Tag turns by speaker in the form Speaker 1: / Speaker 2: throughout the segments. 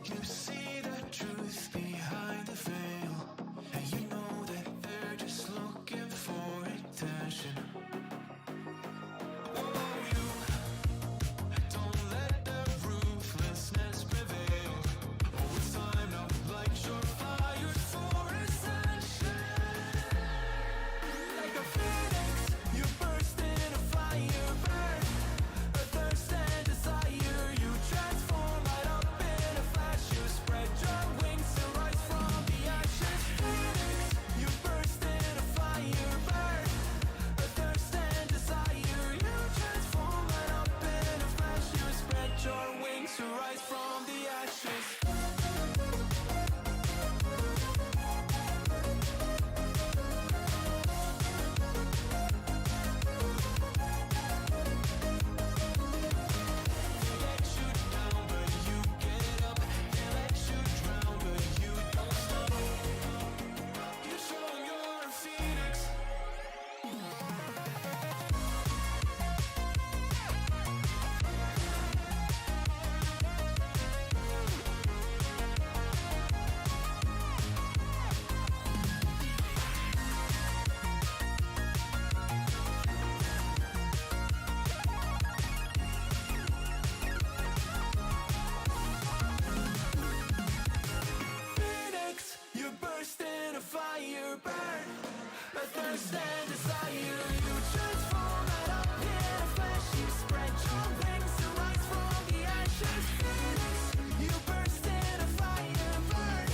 Speaker 1: You see the truth behind the veil, and you know that they're just looking for attention. Oh, you don't let the ruthlessness prevail. Oh, it's time now, light your fire for ascension. Like a phoenix, you burst in a fire, burn a thirst and desire. You transform right up in a flash. You spread your wings to rise from the ashes. Phoenix, you burst in a fire, burn a thirst and desire. You transform right up in a flash. You spread your wings to rise from the ashes. Phoenix, you burst in a fire, burn a thirst and desire. You transform right up in a flash. You spread your wings to rise from the ashes. Phoenix, you burst in a fire, burn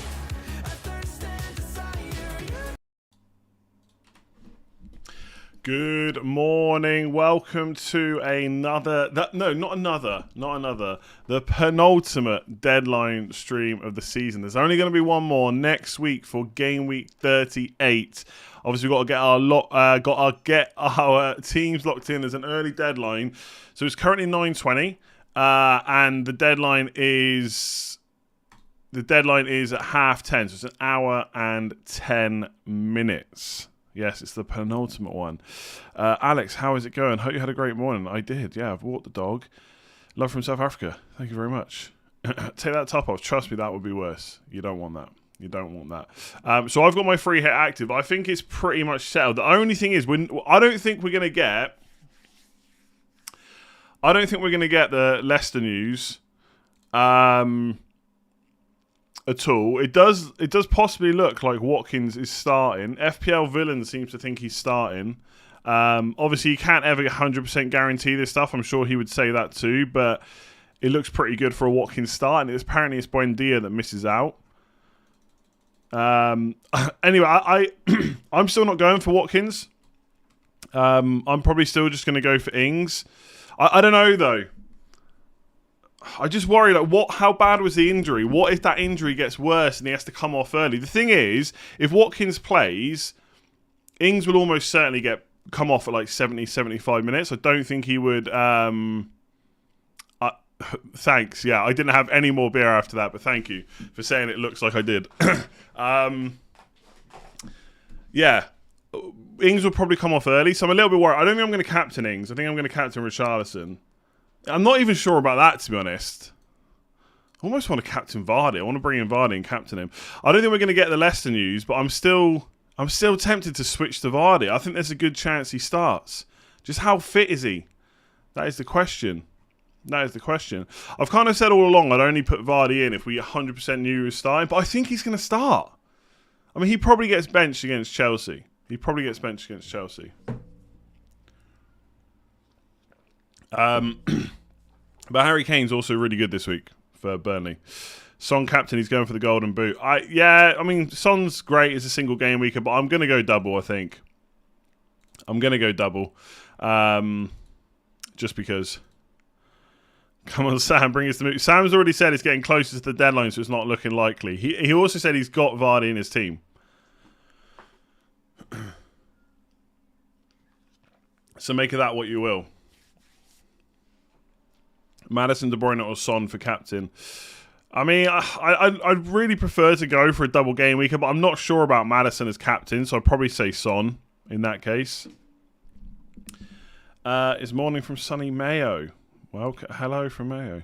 Speaker 1: a thirst and desire. You
Speaker 2: Good morning. Welcome to another, the penultimate deadline stream of the season. There's only going to be one more next week for game week 38. Obviously, we've got to get our teams locked in. There's an early deadline, so it's currently 9:20, and the deadline is at 10:30. So it's an hour and 10 minutes. Yes, it's the penultimate one. Alex, how is it going? Hope you had a great morning. I did, yeah. I've walked the dog. Love from South Africa. Thank you very much. Take that top off. Trust me, that would be worse. You don't want that. You don't want that. So I've got my free hit active. I think it's pretty much settled. The only thing is, I don't think we're going to get the Leicester news. At all. It does possibly look like Watkins is starting. FPL Villain seems to think he's starting. Obviously, you can't ever 100% guarantee this stuff. I'm sure he would say that too, but it looks pretty good for a Watkins start, and apparently it's Buendia that misses out. Anyway, I'm still not going for Watkins. I'm probably still just going to go for Ings. I don't know, though. I just worry, how bad was the injury? What if that injury gets worse and he has to come off early? The thing is, if Watkins plays, Ings will almost certainly come off at like 70, 75 minutes. I don't think he would... thanks, yeah. I didn't have any more beer after that, but thank you for saying it looks like I did. Yeah. Ings will probably come off early, so I'm a little bit worried. I don't think I'm going to captain Ings. I think I'm going to captain Richarlison. I'm not even sure about that, to be honest. I almost want to captain Vardy. I want to bring in Vardy and captain him. I don't think we're going to get the Leicester news, but I'm still tempted to switch to Vardy. I think there's a good chance he starts. Just how fit is he? That is the question. I've kind of said all along I'd only put Vardy in if we 100% knew he was starting, but I think he's going to start. I mean, he probably gets benched against Chelsea. But Harry Kane's also really good this week for Burnley. Son captain, he's going for the golden boot. I mean, Son's great as a single game weeker, but I'm going to go double, I think. Just because. Come on, Sam, bring us the move. Sam's already said it's getting closer to the deadline, so it's not looking likely. He also said he's got Vardy in his team. So make of that what you will. Maddison, De Bruyne or Son for captain. I mean, I'd really prefer to go for a double game weeker, but I'm not sure about Maddison as captain, so I'd probably say Son in that case. It's morning from sunny Mayo. Well, hello from Mayo.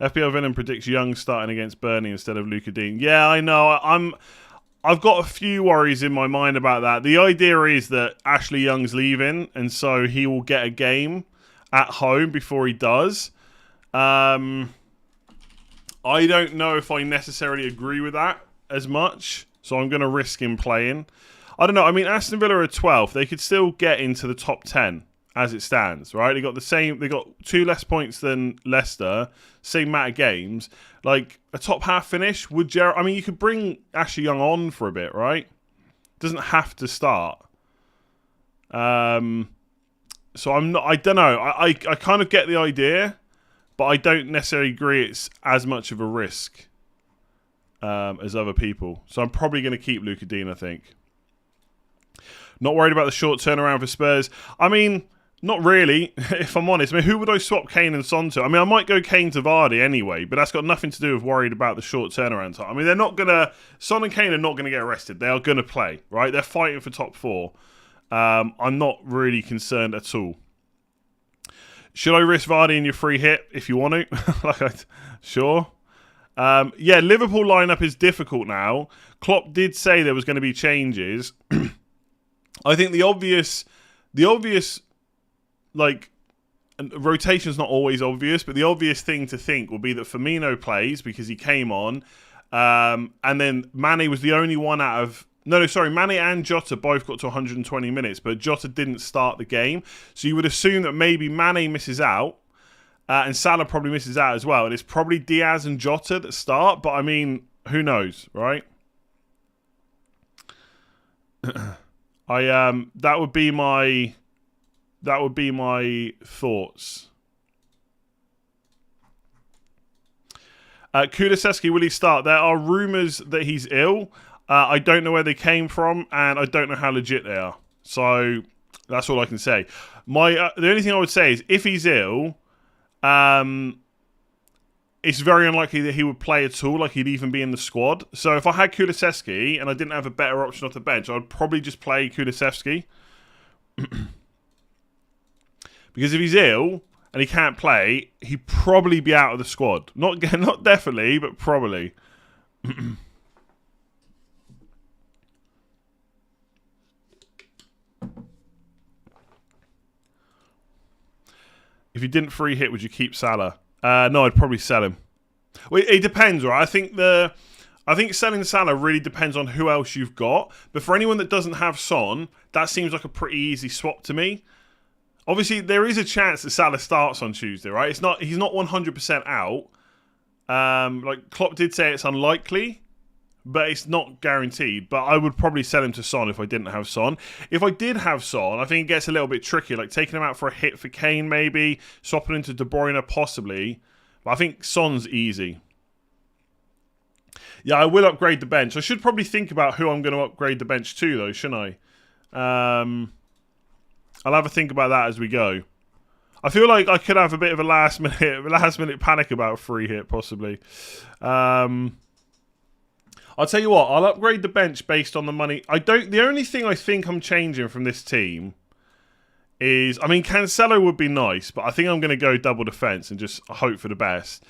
Speaker 2: FPL Venom predicts Young starting against Burnley instead of Luca Dean. Yeah, I know. I've got a few worries in my mind about that. The idea is that Ashley Young's leaving, and so he will get a game at home before he does. I don't know if I necessarily agree with that as much, so I'm going to risk him playing. I don't know. I mean, Aston Villa are 12th. They could still get into the top 10 as it stands, right? They got 2 less points than Leicester, same amount of games. Like a top half finish, would Gerrard? I mean, you could bring Ashley Young on for a bit, right? Doesn't have to start. So I'm not. I don't know. I kind of get the idea, but I don't necessarily agree it's as much of a risk as other people. So I'm probably going to keep Luca Dean, I think. Not worried about the short turnaround for Spurs. I mean, not really, if I'm honest. I mean, who would I swap Kane and Son to? I mean, I might go Kane to Vardy anyway, but that's got nothing to do with worried about the short turnaround time. I mean, they're not going to... Son and Kane are not going to get arrested. They are going to play, right? They're fighting for top 4. I'm not really concerned at all. Should I risk Vardy in your free hit if you want to? Sure. Yeah, Liverpool lineup is difficult now. Klopp did say there was going to be changes. I think the obvious, like, rotation's not always obvious, but the obvious thing to think will be that Firmino plays because he came on, and then Mane was the only one out of... Mane and Jota both got to 120 minutes, but Jota didn't start the game. So you would assume that maybe Mane misses out, and Salah probably misses out as well, and it's probably Diaz and Jota that start, but I mean, who knows, right? That would be my thoughts. Kulusevski, will he start? There are rumours that he's ill. I don't know where they came from, and I don't know how legit they are. So that's all I can say. The only thing I would say is if he's ill, it's very unlikely that he would play at all, like he'd even be in the squad. So if I had Kulusevski and I didn't have a better option off the bench, I would probably just play Kulusevski. Because if he's ill and he can't play, he'd probably be out of the squad. Not definitely, but probably. If you didn't free hit, would you keep Salah? No, I'd probably sell him. Well, it depends, right? I think selling Salah really depends on who else you've got. But for anyone that doesn't have Son, that seems like a pretty easy swap to me. Obviously, there is a chance that Salah starts on Tuesday, right? He's not 100% out. Like Klopp did say it's unlikely, but it's not guaranteed. But I would probably sell him to Son if I didn't have Son. If I did have Son, I think it gets a little bit tricky. Like taking him out for a hit for Kane, maybe swapping into De Bruyne, possibly. But I think Son's easy. Yeah, I will upgrade the bench. I should probably think about who I'm going to upgrade the bench to, though, shouldn't I? I'll have a think about that as we go. I feel like I could have a bit of a last minute panic about a free hit, possibly. I'll tell you what, I'll upgrade the bench based on the money. The only thing I think I'm changing from this team is, I mean, Cancelo would be nice, but I think I'm going to go double defence and just hope for the best.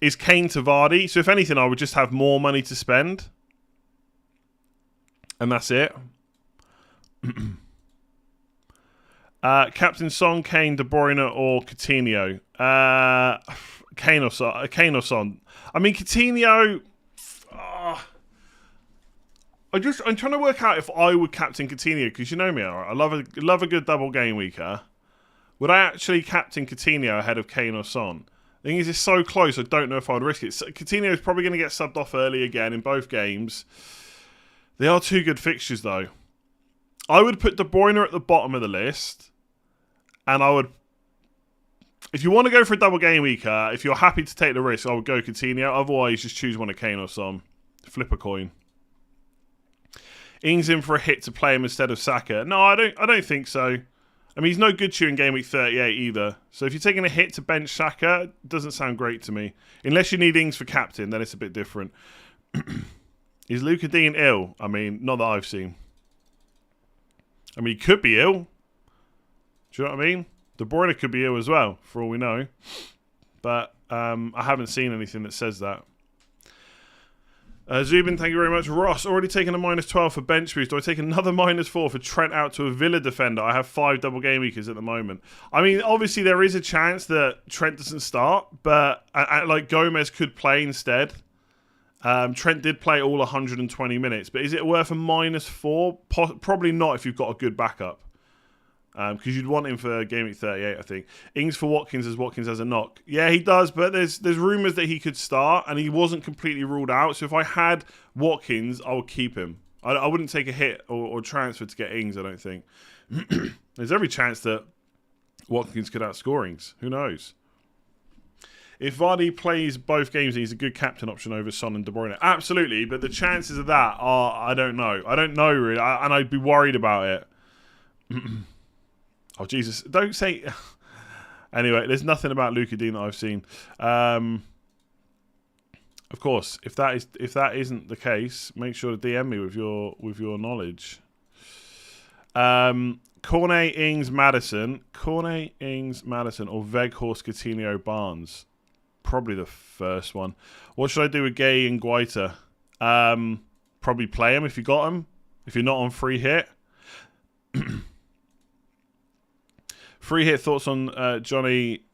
Speaker 2: Is Kane to Vardy. So if anything, I would just have more money to spend. And that's it. Captain Son, Kane, De Bruyne, or Coutinho? Kane or Son. I mean, Coutinho... I'm trying to work out if I would captain Coutinho, because you know me, I love a good double game weeker. Would I actually captain Coutinho ahead of Kane or Son? The thing is, it's so close, I don't know if I would risk it. Coutinho is probably going to get subbed off early again in both games. They are two good fixtures, though. I would put De Bruyne at the bottom of the list, and I would... If you want to go for a double game weeker, if you're happy to take the risk, I would go Coutinho. Otherwise, just choose one of Kane or Son. Flip a coin. Ings in for a hit to play him instead of Saka. No, I don't think so. I mean, he's no good to you in game week 38 either. So if you're taking a hit to bench Saka, it doesn't sound great to me. Unless you need Ings for captain, then it's a bit different. Is Luca Dean ill? I mean, not that I've seen. I mean, he could be ill. Do you know what I mean? De Bruyne could be ill as well, for all we know. But I haven't seen anything that says that. Zubin, thank you very much. Ross, already taken a -12 for bench boost. Do I take another -4 for Trent out to a Villa defender? I have 5 double game weekers at the moment. I mean, obviously there is a chance that Trent doesn't start, but like Gomez could play instead. Trent did play all 120 minutes, but is it worth a -4? Probably not if you've got a good backup. Because you'd want him for Game Week 38, I think. Ings for Watkins as Watkins has a knock. Yeah, he does, but there's rumours that he could start, and he wasn't completely ruled out. So if I had Watkins, I would keep him. I wouldn't take a hit or transfer to get Ings, I don't think. There's every chance that Watkins could outscore Ings. Who knows? If Vardy plays both games, he's a good captain option over Son and De Bruyne. Absolutely, but the chances of that are, I don't know. I don't know, really, and I'd be worried about it. Oh, Jesus. Don't say... Anyway, there's nothing about Luka Dean that I've seen. Of course, if that isn't the case, make sure to DM me with your knowledge. Cornet, Ings, Madison. Cornet, Ings, Madison, or Weghorst, Coutinho, Barnes. Probably the first one. What should I do with Gay and Guaita? Probably play him if you got him. If you're not on free hit. Free hit thoughts on Johnny.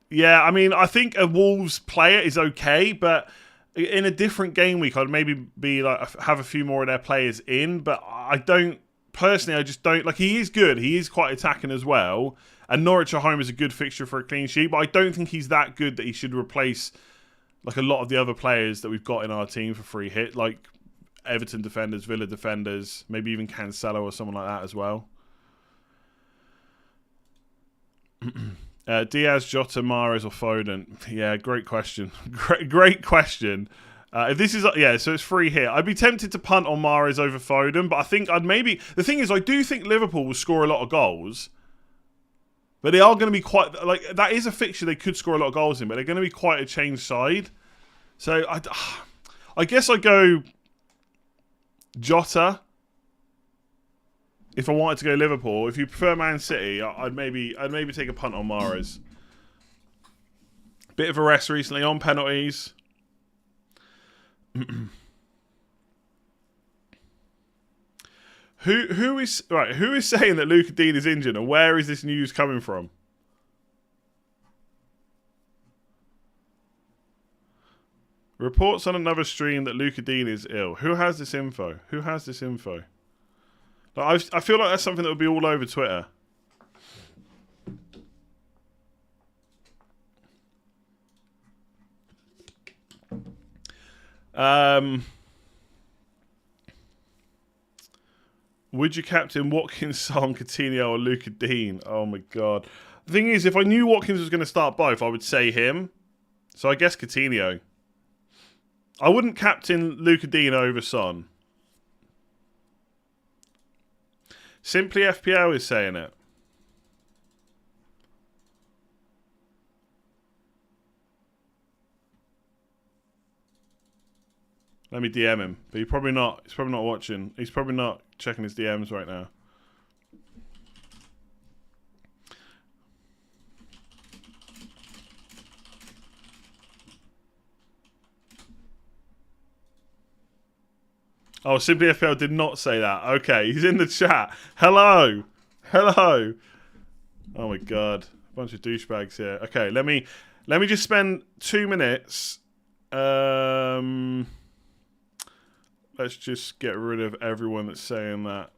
Speaker 2: Yeah, I mean, I think a Wolves player is okay, but in a different game week, I'd maybe be like have a few more of their players in. But I don't personally. I just don't like. He is good. He is quite attacking as well. And Norwich at home is a good fixture for a clean sheet. But I don't think he's that good that he should replace like a lot of the other players that we've got in our team for free hit, like Everton defenders, Villa defenders, maybe even Cancelo or someone like that as well. Diaz, Jota, Mahrez, or Foden? Yeah, great question. Great question. If this is so it's free hit. I'd be tempted to punt on Mahrez over Foden, but I think I'd maybe. The thing is, I do think Liverpool will score a lot of goals, but they are going to be quite like that is a fixture they could score a lot of goals in, but they're going to be quite a changed side. So I guess I go Jota. If I wanted to go Liverpool, if you prefer Man City, I'd maybe take a punt on Mahrez. Bit of a rest recently on penalties. Who is saying that Luka Dean is injured, and where is this news coming from? Reports on another stream that Luka Dean is ill. Who has this info? I feel like that's something that would be all over Twitter. Would you captain Watkins, Son, Coutinho, or Luka Dean? Oh my god. The thing is, if I knew Watkins was going to start both, I would say him. So I guess Coutinho. I wouldn't captain Luka Dean over Son. Simply FPL is saying it. Let me DM him. But he's probably not watching. He's probably not checking his DMs right now. Oh, Simply FPL did not say that. Okay, he's in the chat. Hello. Oh my god. A bunch of douchebags here. Okay, let me just spend 2 minutes. Let's just get rid of everyone that's saying that.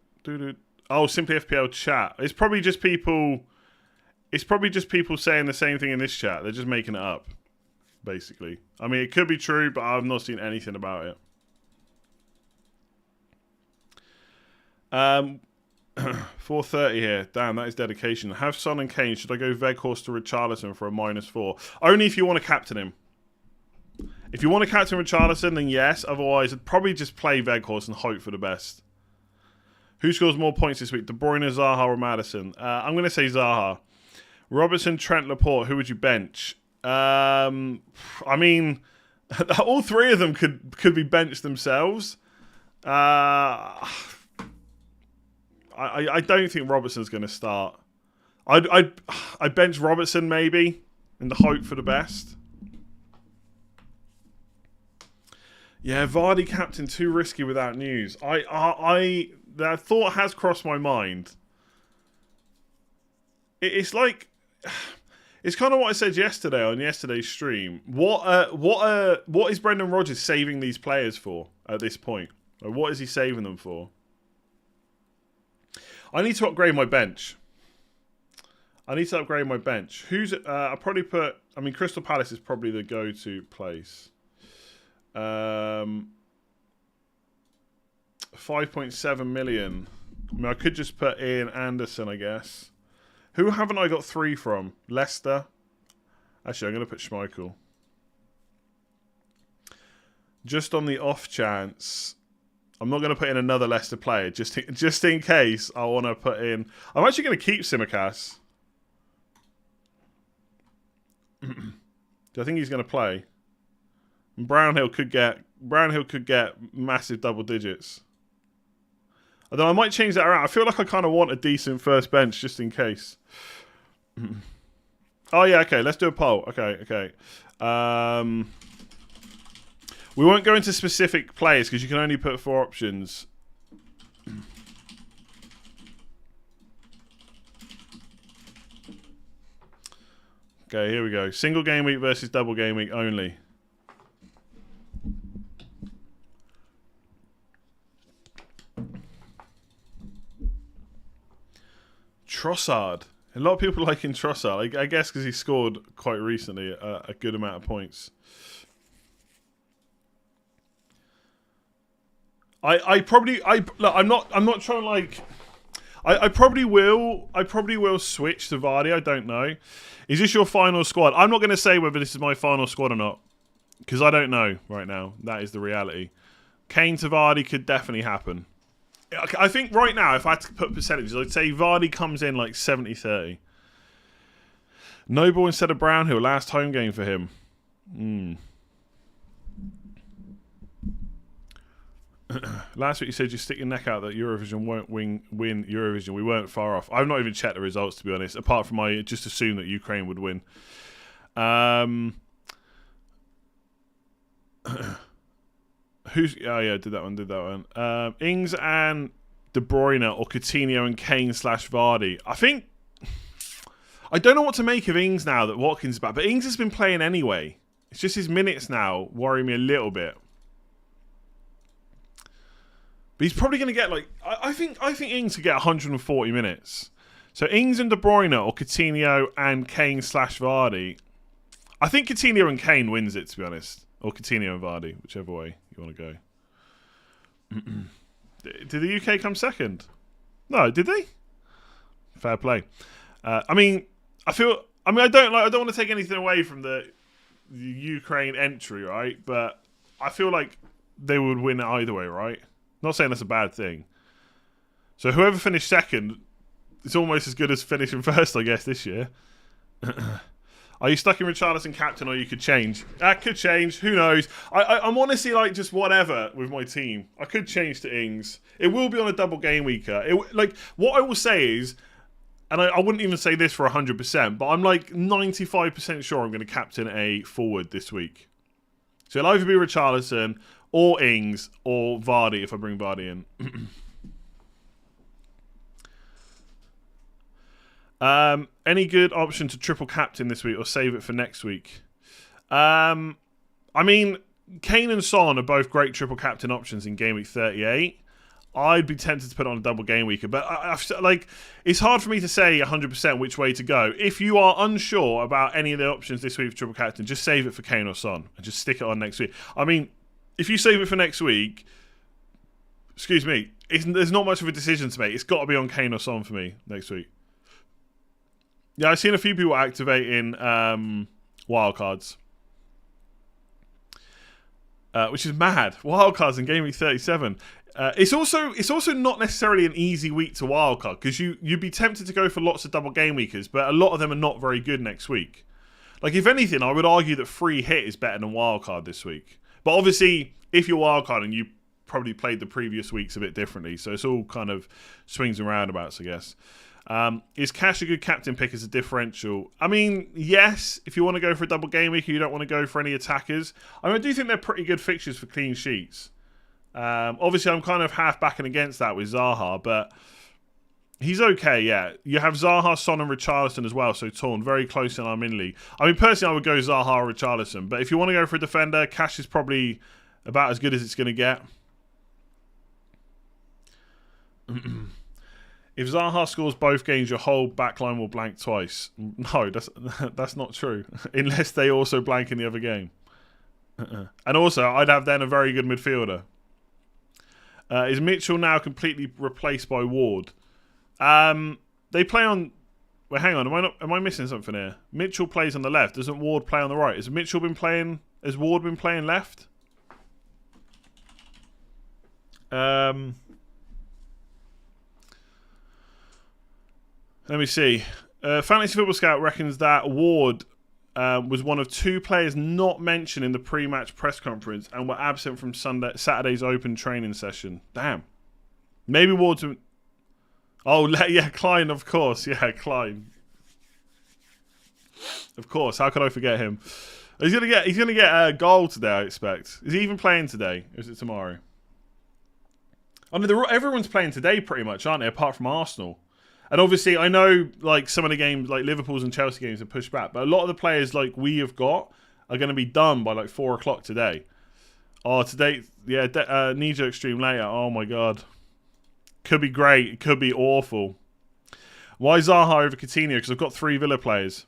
Speaker 2: Oh, Simply FPL chat. It's probably just people saying the same thing in this chat. They're just making it up, basically. I mean, it could be true, but I've not seen anything about it. 4:30 here. Damn, that is dedication. Have Son and Kane. Should I go Weghorst to Richarlison for a -4? Only if you want to captain him. If you want to captain Richarlison, then yes. Otherwise, I'd probably just play Weghorst and hope for the best. Who scores more points this week? De Bruyne, Zaha, or Madison? I'm going to say Zaha. Robertson, Trent, Laporte. Who would you bench? I mean, all three of them could be benched themselves. I don't think Robertson's going to start. I'd bench Robertson maybe. in the hope for the best. Yeah, Vardy captain, too risky without news. That thought has crossed my mind. It's like, it's kind of what I said yesterday on yesterday's stream. What is Brendan Rodgers saving these players for at this point? Like, what is he saving them for? I need to upgrade my bench. Who's? I'll probably put. I mean, Crystal Palace is probably the go-to place. 5.7 million. I mean, I could just put in Anderson, I guess. Who haven't I got 3 from? Leicester. Actually, I'm going to put Schmeichel. Just on the off chance, I'm not going to put in another Leicester player. Just in case I want to put in. I'm actually going to keep Tsimikas. Do I think he's going to play? And Brownhill could get massive double digits. Although I might change that around. I feel like I kind of want a decent first bench just in case. Oh yeah, okay. Let's do a poll. Okay. We won't go into specific players because you can only put 4 options. Okay, here we go. Single game week versus double game week only. Trossard. A lot of people liking Trossard. I guess because he scored quite recently a good amount of points. I'm not trying to like. I probably will switch to Vardy. I don't know. Is this your final squad? I'm not going to say whether this is my final squad or not because I don't know right now. That is the reality. Kane to Vardy could definitely happen. I think right now, if I had to put percentages, I'd say Vardy comes in like 70-30. Noble instead of Brownhill, last home game for him. Last week you said you stick your neck out that Eurovision won't win Eurovision. We weren't far off. I've not even checked the results, to be honest, apart from I just assumed that Ukraine would win. Did that one. Ings and De Bruyne or Coutinho and Kane / Vardy. I don't know what to make of Ings now that Watkins is back, but Ings has been playing anyway. It's just his minutes now worry me a little bit. But he's probably going to get like I think Ings could get 140 minutes. So Ings and De Bruyne or Coutinho and Kane / Vardy. I think Coutinho and Kane wins it, to be honest. Or Coutinho and Vardy, whichever way you want to go. Did the UK come second? No, did they? Fair play. I don't want to take anything away from the Ukraine entry, right? But I feel like they would win either way, right? Not saying that's a bad thing. So whoever finished second, it's almost as good as finishing first, I guess, this year. Are you stuck in Richarlison captain or you could change? That could change. Who knows? I'm honestly like just whatever with my team. I could change to Ings. It will be on a double game weeker. What I will say is, and I wouldn't even say this for 100%, but I'm like 95% sure I'm going to captain a forward this week. So it'll either be Richarlison or Ings or Vardy if I bring Vardy in. Any good option to triple captain this week or save it for next week? I mean, Kane and Son are both great triple captain options in game week 38. I'd be tempted to put on a double game weeker, but it's hard for me to say 100% which way to go. If you are unsure about any of the options this week for triple captain, just save it for Kane or Son and just stick it on next week. I mean, if you save it for next week, excuse me, there's not much of a decision to make. It's got to be on Kane or Son for me next week. Yeah, I've seen a few people activating wildcards. Which is mad. Wildcards in Game Week 37. It's also not necessarily an easy week to wildcard because you'd be tempted to go for lots of double game weekers, but a lot of them are not very good next week. Like, if anything, I would argue that free hit is better than wildcard this week. But obviously, if you're wildcarding, you probably played the previous weeks a bit differently, so it's all kind of swings and roundabouts, I guess. Is Cash a good captain pick as a differential? I mean, yes, if you want to go for a double game week, you don't want to go for any attackers. I mean, I do think they're pretty good fixtures for clean sheets. Obviously, I'm kind of half backing against that with Zaha, but he's okay, yeah. You have Zaha, Son, and Richarlison as well, so torn, very close in our min league. I mean, personally, I would go Zaha or Richarlison, but if you want to go for a defender, Cash is probably about as good as it's going to get. If Zaha scores both games, your whole backline will blank twice. No, that's not true. Unless they also blank in the other game. And also, I'd have then a very good midfielder. Is Mitchell now completely replaced by Ward? They play on... Wait, hang on. Am I missing something here? Mitchell plays on the left. Doesn't Ward play on the right? Has Ward been playing left? Let me see. Fantasy Football Scout reckons that Ward was one of 2 players not mentioned in the pre-match press conference and were absent from Saturday's open training session. Damn. Maybe Ward's... Oh, yeah, Klein, of course. Yeah, Klein. Of course. How could I forget him? He's gonna get a goal today, I expect. Is he even playing today? Or is it tomorrow? I mean, everyone's playing today pretty much, aren't they? Apart from Arsenal. And obviously, I know like some of the games, like Liverpool's and Chelsea games, are pushed back. But a lot of the players like we have got are going to be done by like 4 o'clock today. Oh, today, yeah, knee-jerk stream later. Oh my god, could be great. It could be awful. Why Zaha over Coutinho? Because I've got 3 Villa players.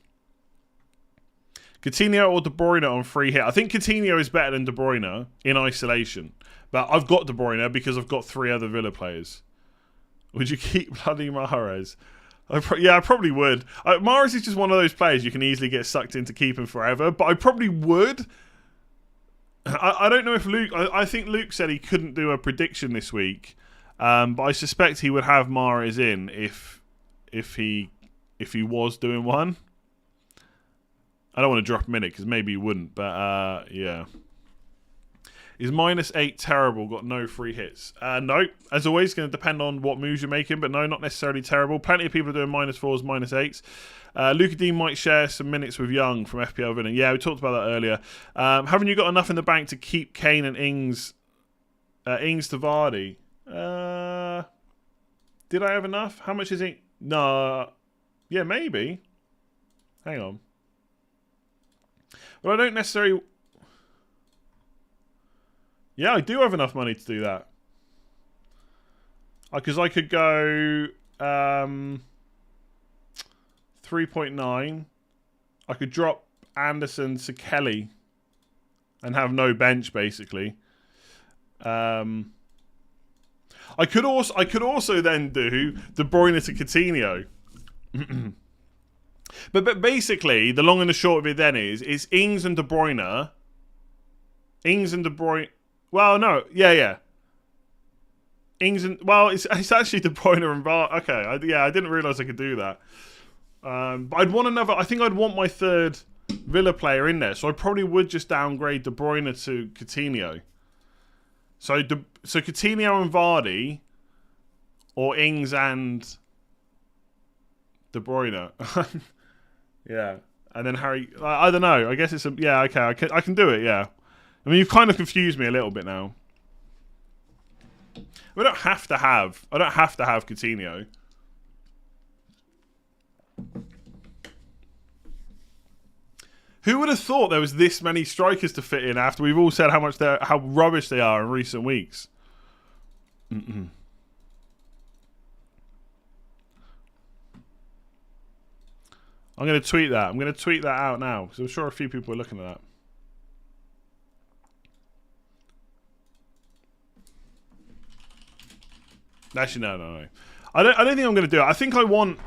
Speaker 2: Coutinho or De Bruyne on free hit. I think Coutinho is better than De Bruyne in isolation. But I've got De Bruyne because I've got 3 other Villa players. Would you keep bloody Mahrez? Yeah, I probably would. Mahrez is just one of those players you can easily get sucked into keeping forever, but I probably would. I don't know if Luke... I think Luke said he couldn't do a prediction this week, but I suspect he would have Mahrez in if he was doing one. I don't want to drop him in it because maybe he wouldn't, but yeah. Is -8 terrible? Got no free hits? No. As always, going to depend on what moves you're making, but no, not necessarily terrible. Plenty of people are doing -4s, -8s. Luca Dean might share some minutes with Young from FPL Vinning. Yeah, we talked about that earlier. Haven't you got enough in the bank to keep Kane and Ings to Vardy? Did I have enough? How much is it? No. Yeah, maybe. Hang on. But I don't necessarily... Yeah, I do have enough money to do that. Because I could go 3.9. I could drop Anderson to Kelly and have no bench, basically. I could also then do De Bruyne to Coutinho. But basically, the long and the short of it then is Ings and De Bruyne. Ings and De Bruyne... Well, no. Yeah. Ings and... Well, it's actually De Bruyne and Var... Okay, I didn't realise I could do that. But I'd want another... I think I'd want my 3rd Villa player in there. So I probably would just downgrade De Bruyne to Coutinho. So Coutinho and Vardy... Or Ings and... De Bruyne. Yeah. And then Harry... I don't know. I guess it's a... Yeah, okay. I can do it, yeah. I mean, you've kind of confused me a little bit now. I don't have to have Coutinho. Who would have thought there was this many strikers to fit in after we've all said how rubbish they are in recent weeks? I'm going to tweet that. I'm going to tweet that out now because I'm sure a few people are looking at that. Actually, no. I don't think I'm going to do it. I think I want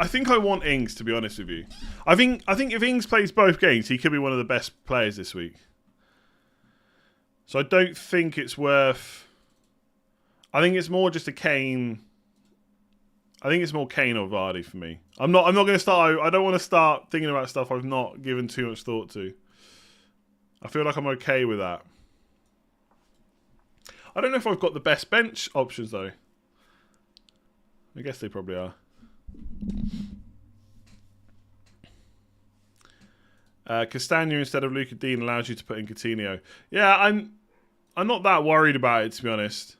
Speaker 2: Ings, to be honest with you. I think if Ings plays both games, he could be one of the best players this week. So I don't think it's worth... I think it's more just a Kane... I think it's more Kane or Vardy for me. I'm not going to start... I don't want to start thinking about stuff I've not given too much thought to. I feel like I'm okay with that. I don't know if I've got the best bench options, though. I guess they probably are. Castagna instead of Luca Dean allows you to put in Coutinho. Yeah, I'm not that worried about it, to be honest.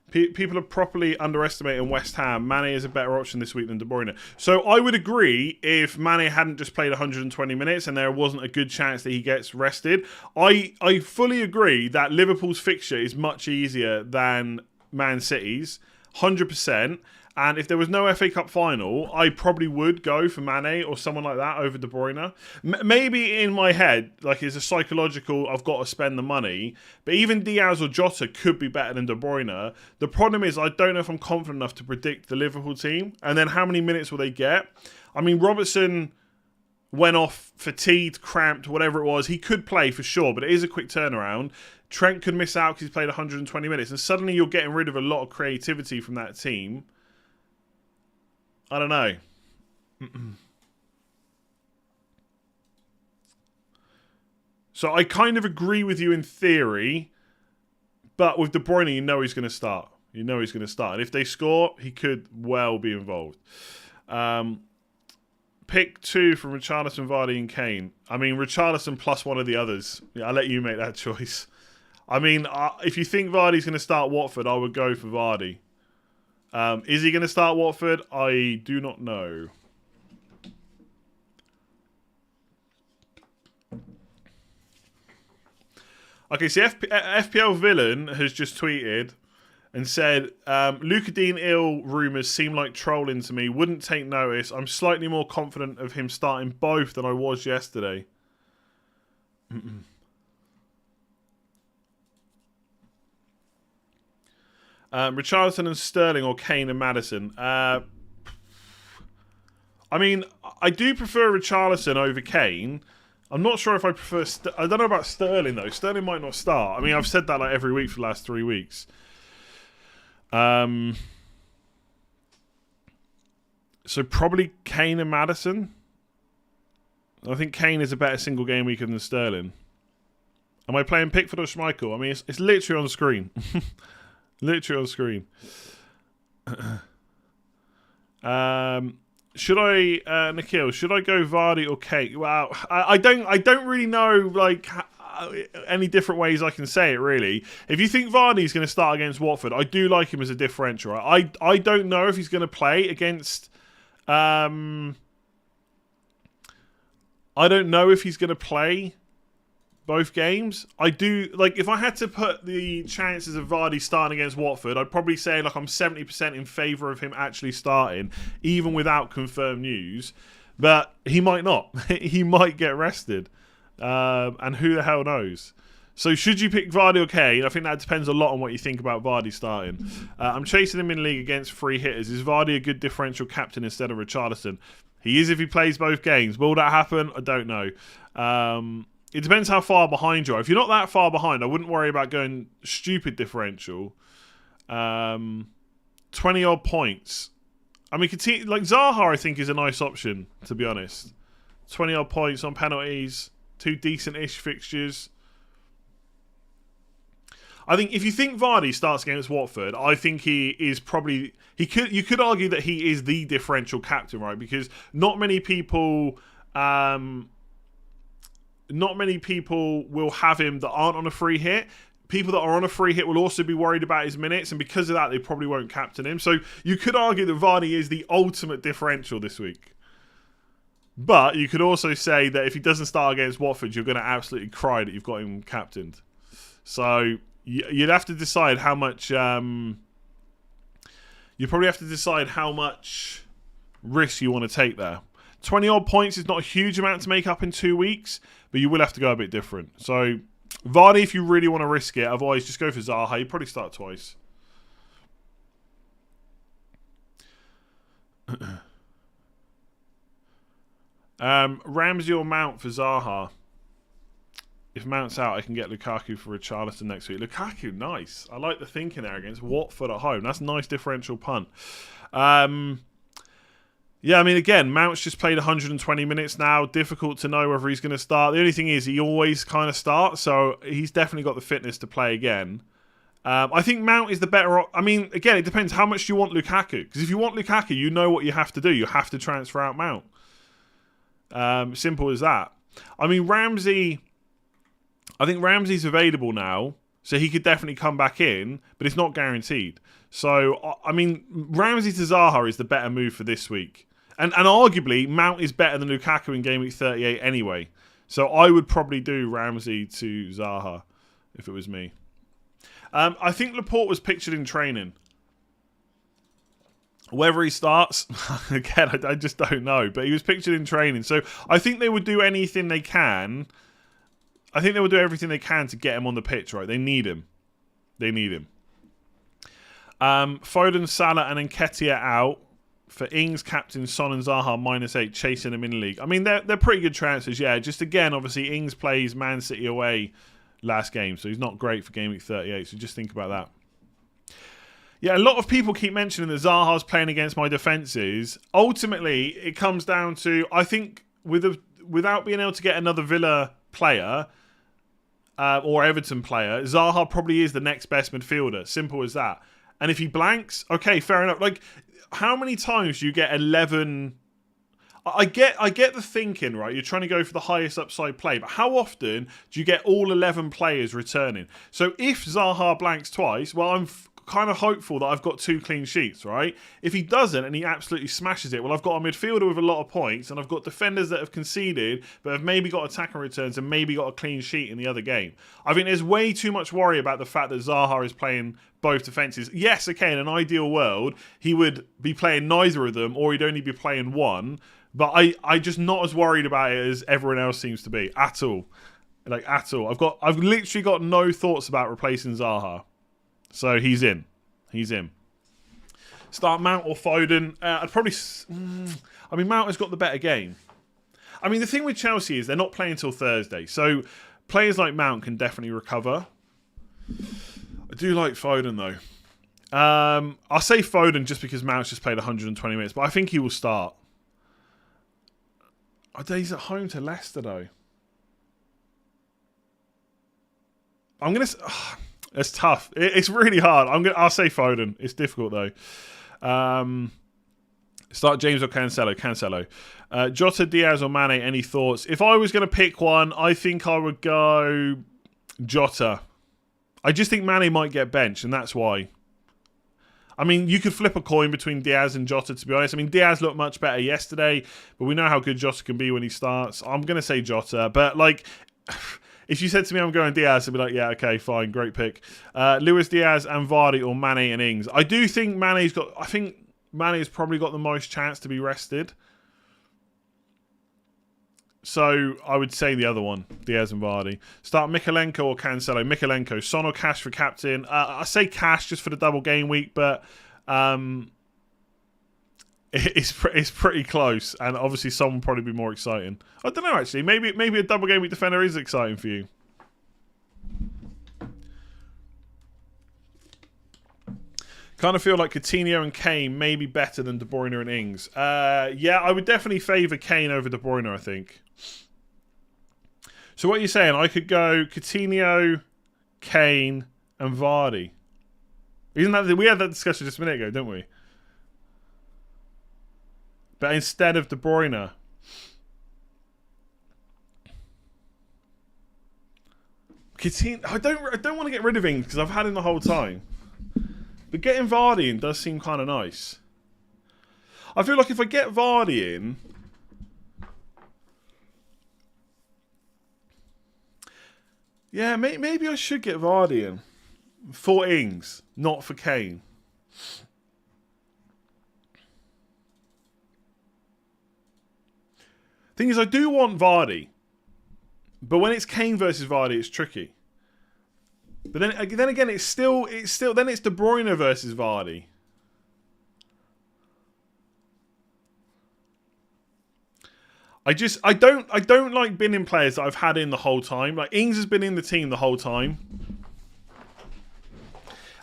Speaker 2: People are properly underestimating West Ham. Mane is a better option this week than De Bruyne. So I would agree if Mane hadn't just played 120 minutes and there wasn't a good chance that he gets rested. I fully agree that Liverpool's fixture is much easier than Man City's, 100%. And if there was no FA Cup final, I probably would go for Mane or someone like that over De Bruyne. Maybe in my head, like it's a psychological, I've got to spend the money. But even Diaz or Jota could be better than De Bruyne. The problem is I don't know if I'm confident enough to predict the Liverpool team. And then how many minutes will they get? I mean, Robertson went off fatigued, cramped, whatever it was. He could play for sure, but it is a quick turnaround. Trent could miss out because he's played 120 minutes. And suddenly you're getting rid of a lot of creativity from that team. I don't know. So I kind of agree with you in theory, but with De Bruyne, you know he's going to start. You know he's going to start. And if they score, he could well be involved. Pick 2 from Richarlison, Vardy and Kane. I mean, Richarlison plus one of the others. Yeah, I'll let you make that choice. I mean, if you think Vardy's going to start Watford, I would go for Vardy. Is he going to start Watford? I do not know. Okay, so FPL Villain has just tweeted and said, Luca Dean ill rumours seem like trolling to me. Wouldn't take notice. I'm slightly more confident of him starting both than I was yesterday. Richarlison and Sterling or Kane and Maddison. I mean, I do prefer Richarlison over Kane. I'm not sure if I prefer... I don't know about Sterling, though. Sterling might not start. I mean, I've said that like every week for the last 3 weeks. So probably Kane and Maddison. I think Kane is a better single game week than Sterling. Am I playing Pickford or Schmeichel? I mean, it's literally on the screen. Literally on screen. Should I, Nikhil? Should I go Vardy or Kane? Wow, I don't really know like any different ways I can say it. Really, if you think Vardy's going to start against Watford, I do like him as a differential. I don't know if he's going to play against. I don't know if he's going to play both games. I do, like, if I had to put the chances of Vardy starting against Watford, I'd probably say, like, I'm 70% in favour of him actually starting, even without confirmed news. But he might not. He might get rested. And who the hell knows? So should you pick Vardy or Kane? I think that depends a lot on what you think about Vardy starting. I'm chasing him in league against free hitters. Is Vardy a good differential captain instead of Richarlison? He is if he plays both games. Will that happen? I don't know. It depends how far behind you are. If you're not that far behind, I wouldn't worry about going stupid differential. 20-odd points. I mean, like Zaha, I think, is a nice option, to be honest. 20-odd points on penalties. 2 decent-ish fixtures. I think if you think Vardy starts against Watford, I think he is probably... You could argue that he is the differential captain, right? Because not many people... Not many people will have him that aren't on a free hit. People that are on a free hit will also be worried about his minutes, and because of that, they probably won't captain him. So you could argue that Vardy is the ultimate differential this week. But you could also say that if he doesn't start against Watford, you're going to absolutely cry that you've got him captained. So you'd have to decide how much... you probably have to decide how much risk you want to take there. 20-odd points is not a huge amount to make up in 2 weeks, but you will have to go a bit different. So, Vardy, if you really want to risk it, otherwise just go for Zaha. You probably start twice. Ramsey or Mount for Zaha? If Mount's out, I can get Lukaku for Richarlison next week. Lukaku, nice. I like the thinking there against Watford at home. That's a nice differential punt. Yeah, I mean, again, Mount's just played 120 minutes now. Difficult to know whether he's going to start. The only thing is he always kind of starts, so he's definitely got the fitness to play again. I think Mount is the better. I mean, again, it depends how much you want Lukaku. Because if you want Lukaku, you know what you have to do. You have to transfer out Mount. Simple as that. I mean, Ramsey. I think Ramsey's available now, so he could definitely come back in, but it's not guaranteed. So, I mean, Ramsey to Zaha is the better move for this week. And arguably, Mount is better than Lukaku in Game Week 38 anyway. So I would probably do Ramsey to Zaha if it was me. I think Laporte was pictured in training. Whether he starts, again, I just don't know. But he was pictured in training. So I think they would do anything they can. I think they would do everything they can to get him on the pitch, right? They need him. They need him. Foden, Salah and Nketiah out. For Ings, captain, Son and Zaha, -8, chasing them in the league. I mean, they're pretty good transfers, yeah. Just again, obviously, Ings plays Man City away last game, so he's not great for Game Week 38, so just think about that. Yeah, a lot of people keep mentioning that Zaha's playing against my defences. Ultimately, it comes down to, I think, without being able to get another Villa player or Everton player, Zaha probably is the next best midfielder. Simple as that. And if he blanks, okay, fair enough. Like, how many times do you get 11... I get the thinking, right? You're trying to go for the highest upside play, but how often do you get all 11 players returning? So if Zaha blanks twice, well, I'm kind of hopeful that I've got 2 clean sheets, right? If he doesn't and he absolutely smashes it, well, I've got a midfielder with a lot of points and I've got defenders that have conceded but have maybe got attacking returns and maybe got a clean sheet in the other game. I think there's way too much worry about the fact that Zaha is playing both defences. Yes, okay, in an ideal world, he would be playing neither of them or he'd only be playing one, but I'm just not as worried about it as everyone else seems to be, at all. Like, at all. I've literally got no thoughts about replacing Zaha. So he's in. He's in. Start Mount or Foden. I'd probably... I mean, Mount has got the better game. I mean, the thing with Chelsea is they're not playing until Thursday. So players like Mount can definitely recover. I do like Foden, though. I'll say Foden just because Mount's just played 120 minutes. But I think he will start. He's at home to Leicester, though. I'm going to... It's tough. It's really hard. I'll say Foden. It's difficult though. Start James or Cancelo. Cancelo. Jota, Diaz or Mane. Any thoughts? If I was going to pick one, I think I would go Jota. I just think Mane might get benched, and that's why. I mean, you could flip a coin between Diaz and Jota, to be honest. I mean, Diaz looked much better yesterday, but we know how good Jota can be when he starts. I'm going to say Jota, but like... If you said to me I'm going Diaz, I'd be like, yeah, okay, fine, great pick. Luis Diaz and Vardy or Mane and Ings. I do think Mane's probably got the most chance to be rested. So I would say the other one, Diaz and Vardy. Start Mikalenko or Cancelo. Mikalenko. Son or Cash for captain. I say Cash just for the double game week, but it's pretty close, and obviously some will probably be more exciting. I don't know, actually. Maybe a double game week defender is exciting for you. Kind of feel like Coutinho and Kane may be better than De Bruyne and Ings. Yeah, I would definitely favour Kane over De Bruyne, I think. So what are you saying? I could go Coutinho, Kane, and Vardy. Isn't that... We had that discussion just a minute ago, didn't we? But instead of De Bruyne. Coutinho, I don't want to get rid of him because I've had him the whole time. But getting Vardy in does seem kind of nice. I feel like if I get Vardy in... Yeah, maybe I should get Vardy in. For Ings, not for Kane. Thing is, I do want Vardy, but when it's Kane versus Vardy, it's tricky. But then again, it's still De Bruyne versus Vardy. I don't like binning players that I've had in the whole time. Like Ings has been in the team the whole time.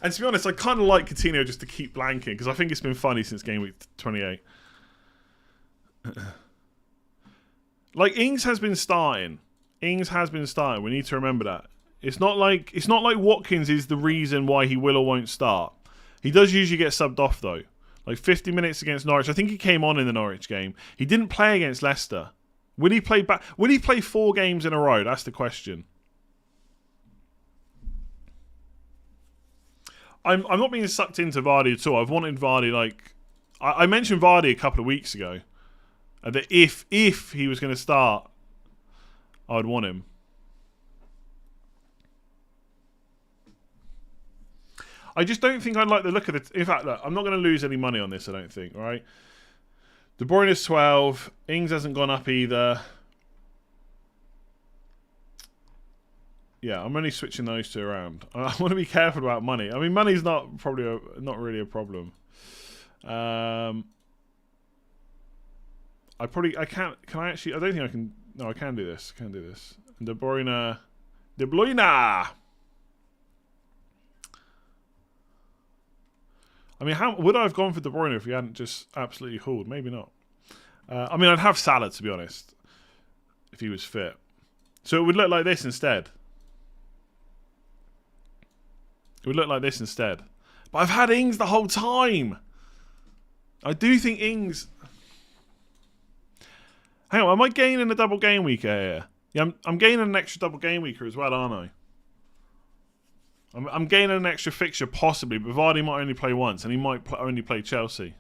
Speaker 2: And to be honest, I kind of like Coutinho just to keep blanking because I think it's been funny since game week 28. Like, Ings has been starting. We need to remember that. It's not like Watkins is the reason why he will or won't start. He does usually get subbed off though. Like 50 minutes against Norwich. I think he came on in the Norwich game. He didn't play against Leicester. Will he play back? Will he play 4 games in a row? That's the question. I'm not being sucked into Vardy at all. I've wanted Vardy like I mentioned Vardy a couple of weeks ago. That if he was going to start, I'd want him. I just don't think I'd like the look of it. In fact, look, I'm not going to lose any money on this, I don't think, right? De Bruyne is 12. Ings hasn't gone up either. Yeah, I'm only switching those 2 around. I want to be careful about money. I mean, money's not really a problem. I can't. Can I actually? I don't think I can. No, I can do this. I can do this. De Bruyne. I mean, how would I have gone for De Bruyne if he hadn't just absolutely hauled? Maybe not. I mean, I'd have Salah, to be honest, if he was fit. So it would look like this instead. It would look like this instead. But I've had Ings the whole time. I do think Ings... Hang on, am I gaining a double game weeker here? Yeah, I'm gaining an extra double game weeker as well, aren't I? I'm gaining an extra fixture, possibly, but Vardy might only play once, and he might only play Chelsea.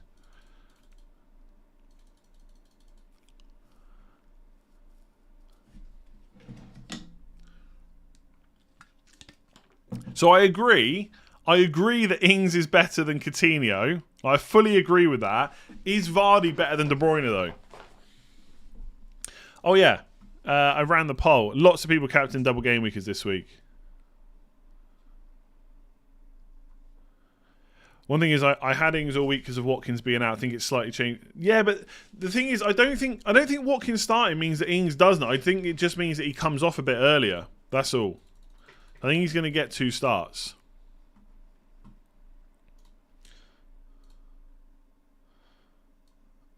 Speaker 2: So I agree. I agree that Ings is better than Coutinho. I fully agree with that. Is Vardy better than De Bruyne, though? Oh, yeah. I ran the poll. Lots of people captain double game weekers this week. One thing is, I had Ings all week because of Watkins being out. I think it's slightly changed. Yeah, but the thing is, I don't think Watkins starting means that Ings doesn't. I think it just means that he comes off a bit earlier. That's all. I think he's going to get 2 starts.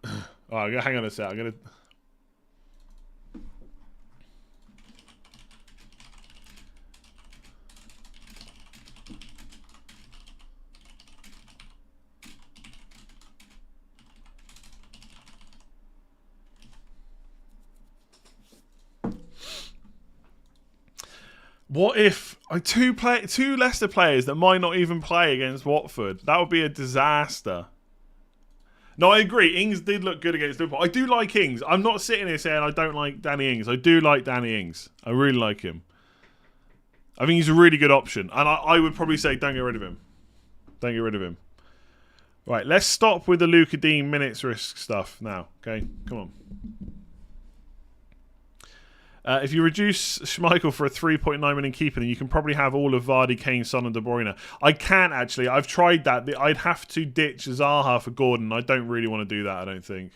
Speaker 2: Oh, hang on a sec. I'm going to... What if two Leicester players that might not even play against Watford? That would be a disaster. No, I agree. Ings did look good against Liverpool. I do like Ings. I'm not sitting here saying I don't like Danny Ings. I do like Danny Ings. I really like him. I think he's a really good option. And I would probably say don't get rid of him. Don't get rid of him. Right, let's stop with the Luka Dean minutes risk stuff now. Okay, come on. If you reduce Schmeichel for a 3.9 million keeper, then you can probably have all of Vardy, Kane, Son and De Bruyne. I can't actually. I've tried that. I'd have to ditch Zaha for Gordon. I don't really want to do that, I don't think.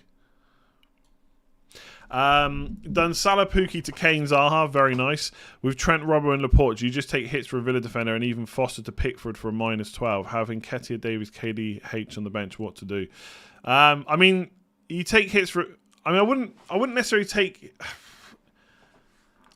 Speaker 2: Done Salah, Pukki to Kane, Zaha. Very nice. With Trent, Robbo and Laporte, you just take hits for a Villa defender and even Foster to Pickford for a -12. Having Ketia, Davies, KDH on the bench, what to do? I mean, you take hits for... I mean, I wouldn't necessarily take...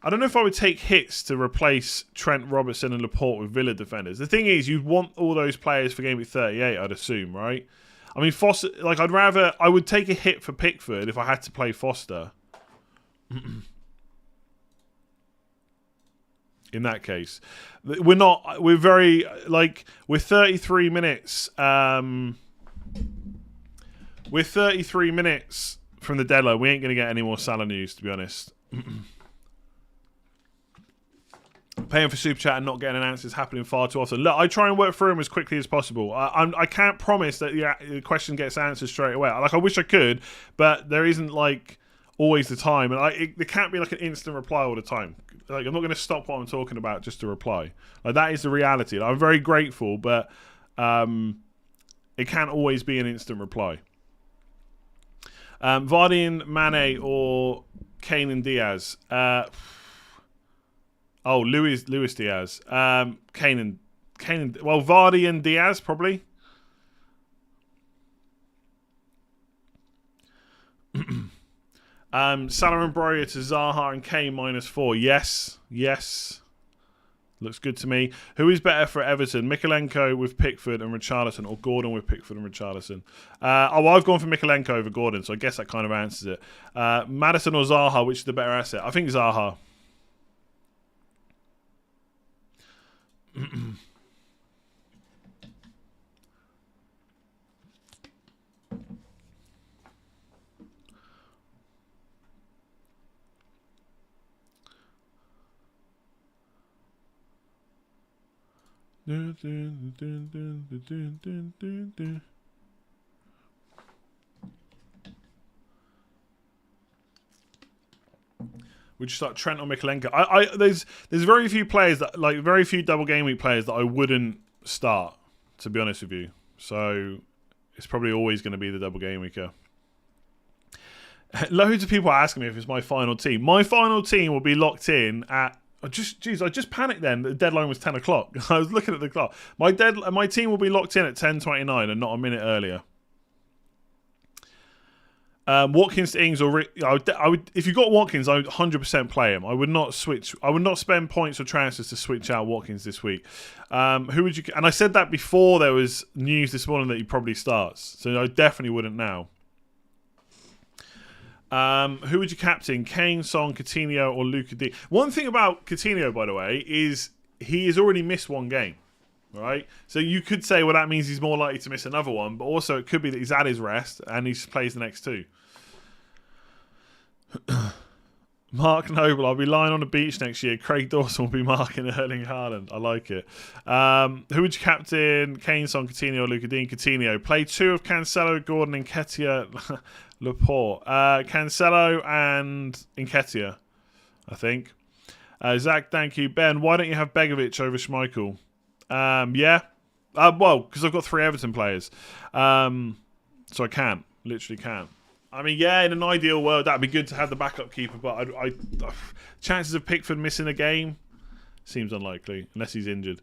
Speaker 2: I don't know if I would take hits to replace Trent, Robertson and Laporte with Villa defenders. The thing is, you'd want all those players for Game Week 38, I'd assume, right? I mean, Foster... Like, I would take a hit for Pickford if I had to play Foster. In that case. We're very... Like, we're 33 minutes... we're 33 minutes from the deadline. We ain't going to get any more Salah news, to be honest. Paying for Super Chat and not getting an answer is happening far too often. Look, I try and work through them as quickly as possible. I can't promise that the question gets answered straight away. Like, I wish I could, but there isn't, like, always the time. And there can't be, like, an instant reply all the time. Like, I'm not going to stop what I'm talking about just to reply. Like, that is the reality. Like, I'm very grateful, but it can't always be an instant reply. Vardy and Mane or Kane and Diaz? Luis Diaz. Kane and Vardy and Diaz probably. Salah and Broya to Zaha and Kane -4. Yes. Looks good to me. Who is better for Everton? Mikalenko with Pickford and Richarlison, or Gordon with Pickford and Richarlison? I've gone for Mikalenko over Gordon, so I guess that kind of answers it. Maddison or Zaha, which is the better asset? I think Zaha. Would you start Trent or Mikalenko? There's very few players that very few double game week players that I wouldn't start, to be honest with you. So it's probably always going to be the double game weeker. Loads of people are asking me if it's my final team. My final team will be locked in at. I just panicked then. The deadline was 10 o'clock. I was looking at the clock. My team will be locked in at 10:29 and not a minute earlier. Watkins to Ings or I would if you got Watkins, I would 100% play him. I would not switch. I would not spend points or transfers to switch out Watkins this week. Who would you? And I said that before there was news this morning that he probably starts. So I definitely wouldn't now. Who would you captain? Kane, Son, Coutinho, or Luka D? One thing about Coutinho, by the way, is he has already missed one game. Right? So you could say, well, that means he's more likely to miss another one, but also it could be that he's had his rest and he plays the next two. Mark Noble, I'll be lying on the beach next year. Craig Dawson will be marking Erling Haaland. I like it. Who would you captain? Kane, Son, Coutinho, or Luka D? Coutinho. Play two of Cancelo, Gordon, and Nketiah. Laporte. Cancelo and Nketiah, I think. Zach, thank you. Ben, why don't you have Begovic over Schmeichel? Yeah. Well, because I've got 3 Everton players. So I can't. Literally can't. I mean, yeah, in an ideal world, that'd be good to have the backup keeper, but chances of Pickford missing a game seems unlikely, unless he's injured.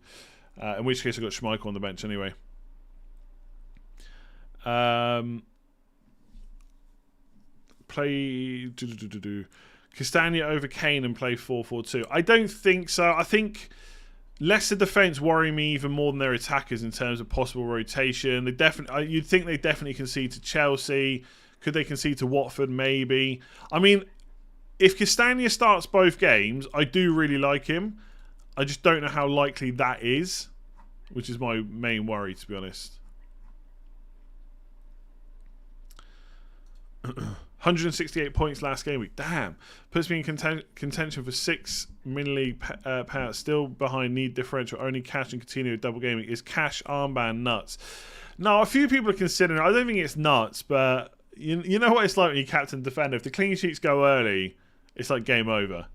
Speaker 2: In which case, I've got Schmeichel on the bench anyway. Play Castagna over Kane and play 4-4-2. I don't think so. I think Leicester defence worry me even more than their attackers in terms of possible rotation. You'd think they definitely concede to Chelsea. Could they concede to Watford? Maybe. I mean, if Castagna starts both games, I do really like him. I just don't know how likely that is, which is my main worry, to be honest. 168 points last game week. Damn. Puts me in contention for 6 mini-league payouts. Still behind need differential. Only cash and continue double gaming. Is cash armband nuts? No, a few people are considering it. I don't think it's nuts, but you know what it's like when you captain defender. If the clean sheets go early, it's like game over.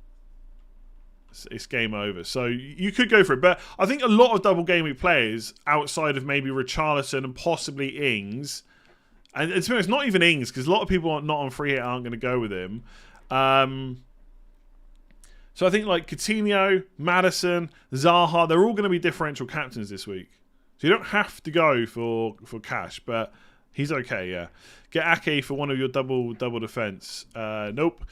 Speaker 2: It's game over. So you could go for it. But I think a lot of double game week players, outside of maybe Richarlison and possibly Ings, and to be honest, not even Ings, because a lot of people not on free hit aren't going to go with him. So I think like Coutinho, Maddison, Zaha, they're all going to be differential captains this week. So you don't have to go for cash, but he's okay, yeah. Get Ake for one of your double defense. Nope.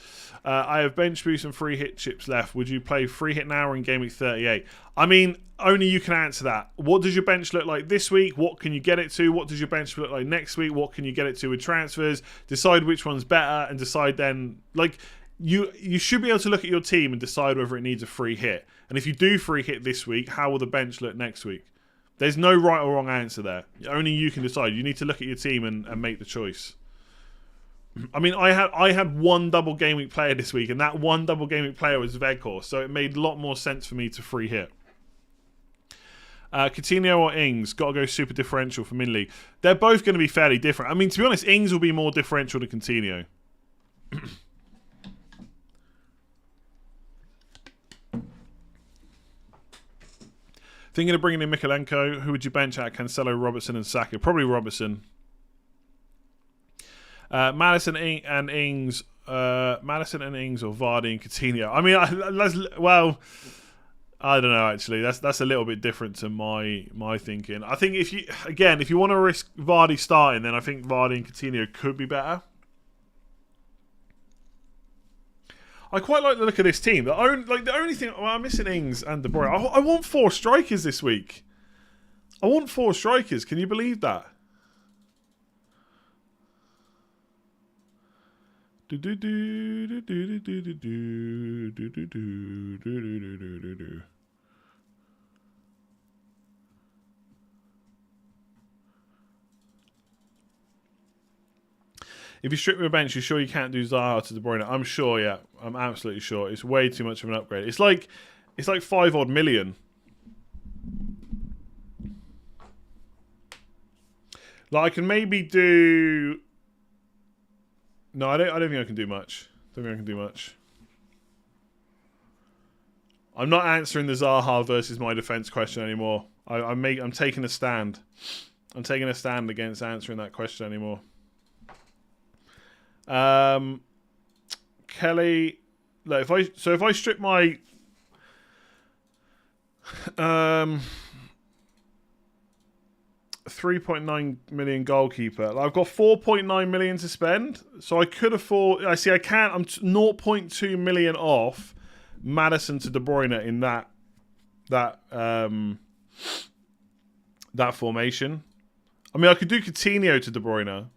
Speaker 2: I have bench boost and free hit chips left. Would you play free hit now or in game week 38? I mean, only you can answer that. What does your bench look like this week? What can you get it to? What does your bench look like next week? What can you get it to with transfers? Decide which one's better and decide then, like, you should be able to look at your team and decide whether it needs a free hit. And if you do free hit this week, how will the bench look next week? There's no right or wrong answer there. Only you can decide. You need to look at your team and make the choice. I mean, I had one double game week player this week, and that one double game week player was Weghorst, so it made a lot more sense for me to free hit. Coutinho or Ings? Got to go super differential for min league. They're both going to be fairly different. I mean, to be honest, Ings will be more differential than Coutinho. Thinking of bringing in Mikalenko. Who would you bench at? Cancelo, Robertson, and Saka? Probably Robertson. Maddison and Ings. Maddison and Ings or Vardy and Coutinho. I mean, I don't know. Actually, that's a little bit different to my thinking. I think if you want to risk Vardy starting, then I think Vardy and Coutinho could be better. I quite like the look of this team. The only thing I'm missing Ings and De Bruyne. I want 4 strikers this week. I want 4 strikers. Can you believe that? If you strip your bench, you're sure you can't do Zaha to De Bruyne? I'm sure, yeah. I'm absolutely sure. It's way too much of an upgrade. It's like 5 odd million. Like I can maybe do. No, I don't think I can do much. I'm not answering the Zaha versus my defense question anymore. I'm taking a stand. I'm taking a stand against answering that question anymore. Kelly, look, if I strip my 3.9 million goalkeeper, like I've got 4.9 million to spend, so I could afford. I can't. I'm 0.2 million off Maddison to De Bruyne in that formation. I mean, I could do Coutinho to De Bruyne.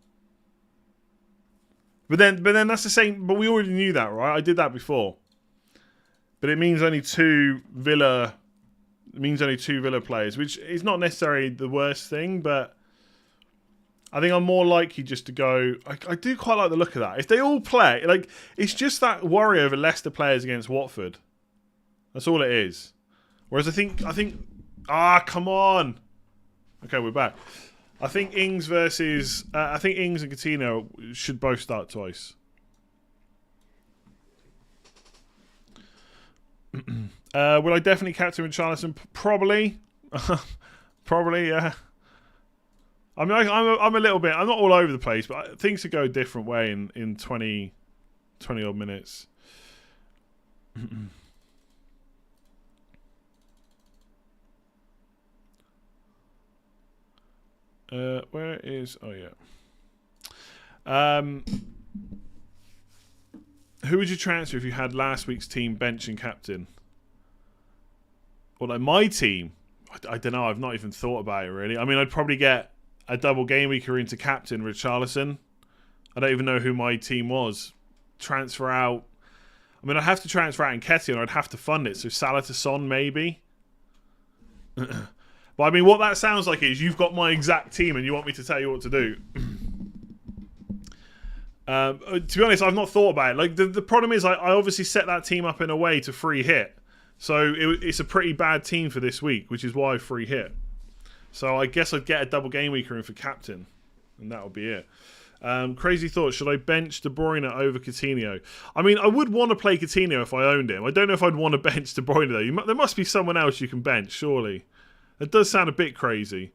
Speaker 2: But then that's the same. But we already knew that, right? I did that before. But it means only two Villa players, which is not necessarily the worst thing. But I think I'm more likely just to go. I do quite like the look of that. If they all play, like it's just that worry over Leicester players against Watford. That's all it is. Whereas I think. Come on. Okay, we're back. I think Ings and Coutinho should both start twice. Would I definitely captain Richarlison? Probably. Probably, yeah. I mean, I'm a little bit. I'm not all over the place, but things could go a different way in 20 odd minutes. Where is... Oh, yeah. Who would you transfer if you had last week's team bench and captain? Well, like my team, I don't know. I've not even thought about it, really. I mean, I'd probably get a double game weeker into captain Richarlison. I don't even know who my team was. Transfer out... I mean, I'd have to transfer out Nketiah, or I'd have to fund it. So Salah to Son, maybe. But I mean, what that sounds like is you've got my exact team and you want me to tell you what to do. To be honest, I've not thought about it. Like the problem is I obviously set that team up in a way to free hit. So it's a pretty bad team for this week, which is why I free hit. So I guess I'd get a double game weeker in for captain. And that would be it. Crazy thought. Should I bench De Bruyne over Coutinho? I mean, I would want to play Coutinho if I owned him. I don't know if I'd want to bench De Bruyne, though. There must be someone else you can bench, surely. It does sound a bit crazy.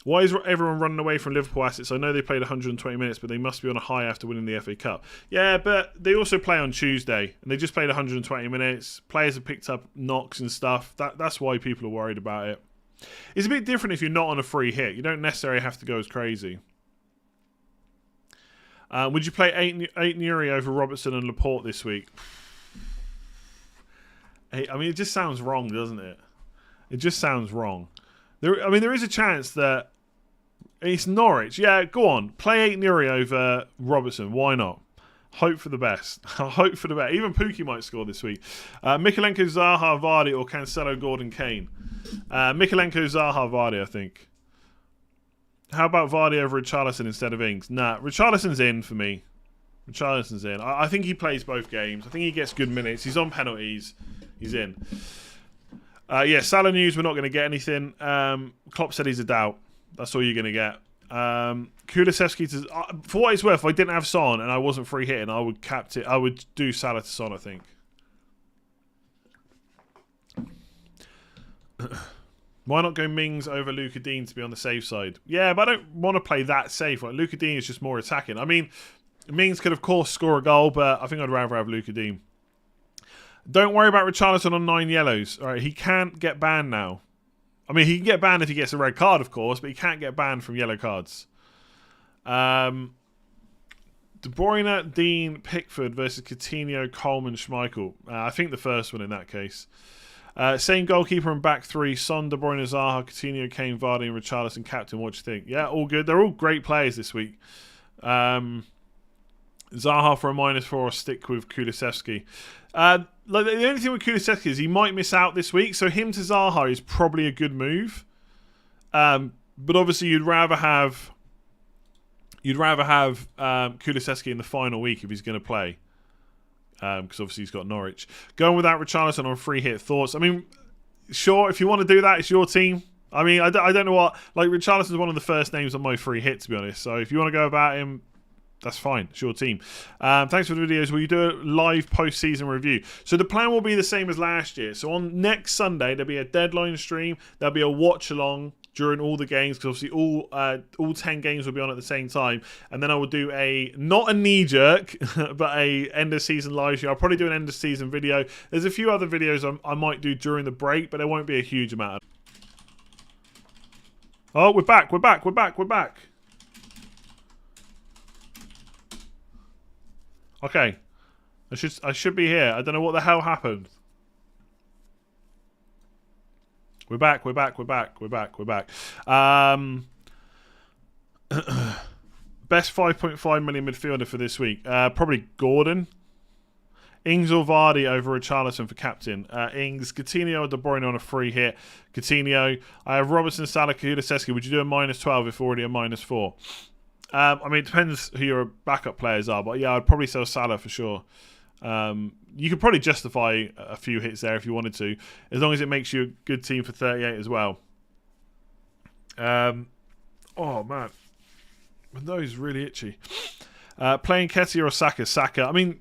Speaker 2: Why is everyone running away from Liverpool assets? I know they played 120 minutes, but they must be on a high after winning the FA Cup. Yeah, but they also play on Tuesday, and they just played 120 minutes. Players have picked up knocks and stuff. That's why people are worried about it. It's a bit different if you're not on a free hit. You don't necessarily have to go as crazy. Would you play eight Nuri over Robertson and Laporte this week? I mean, it just sounds wrong, doesn't it? It just sounds wrong. There is a chance that it's Norwich. Yeah, go on. Play 8 Nuri over Robertson. Why not? Hope for the best. Hope for the best. Even Pookie might score this week. Mikalenko, Zaha, Vardy, or Cancelo, Gordon, Kane. Mikalenko, Zaha, Vardy, I think. How about Vardy over Richarlison instead of Ings? Nah, Richarlison's in for me. Richarlison's in. I think he plays both games. I think he gets good minutes. He's on penalties. He's in. Yeah, Salah news, we're not going to get anything. Klopp said he's a doubt. That's all you're going to get. Kulusevski, for what it's worth, if I didn't have Son and I wasn't free hitting, I would I would do Salah to Son, I think. Why not go Mings over Luka Dean to be on the safe side? Yeah, but I don't want to play that safe. Like, Luka Dean is just more attacking. I mean, Mings could, of course, score a goal, but I think I'd rather have Luka Dean. Don't worry about Richarlison on 9 yellows. All right, he can't get banned now. I mean, he can get banned if he gets a red card, of course, but he can't get banned from yellow cards. De Bruyne, Dean, Pickford versus Coutinho, Coleman, Schmeichel. I think the first one in that case. Same goalkeeper and back three. Son, De Bruyne, Zaha, Coutinho, Kane, Vardy, and Richarlison captain. What do you think? Yeah, all good. They're all great players this week. Zaha for a -4. Stick with Kulusevski. The only thing with Kulusevski is he might miss out this week. So him to Zaha is probably a good move. But obviously you'd rather have Kulusevski in the final week if he's going to play. Because obviously he's got Norwich. Going without Richarlison on free hit. Thoughts? I mean, sure, if you want to do that, it's your team. I mean, I don't know what... Like, Richarlison's one of the first names on my free hit, to be honest. So if you want to go about him, that's fine. It's your team. Thanks for the videos. Will you do a live post-season review? So the plan will be the same as last year. So on next Sunday, there'll be a deadline stream. There'll be a watch-along during all the games, because obviously all 10 games will be on at the same time. And then I will do not a knee-jerk, but a end-of-season live stream. I'll probably do an end-of-season video. There's a few other videos I might do during the break, but there won't be a huge amount. Oh, we're back. Okay. I should be here. I don't know what the hell happened. We're back. Best 5.5 million midfielder for this week. Probably Gordon. Ings or Vardy over Richarlison for captain. Ings, Coutinho or De Bruyne on a free hit. Coutinho. I have Robertson, Salah, Kulusevski. Would you do a -12 if already a -4? I mean, it depends who your backup players are. But yeah, I'd probably sell Salah for sure. You could probably justify a few hits there if you wanted to, as long as it makes you a good team for 38 as well. Oh man, my nose is really itchy. Playing Ketia or Saka? Saka. I mean,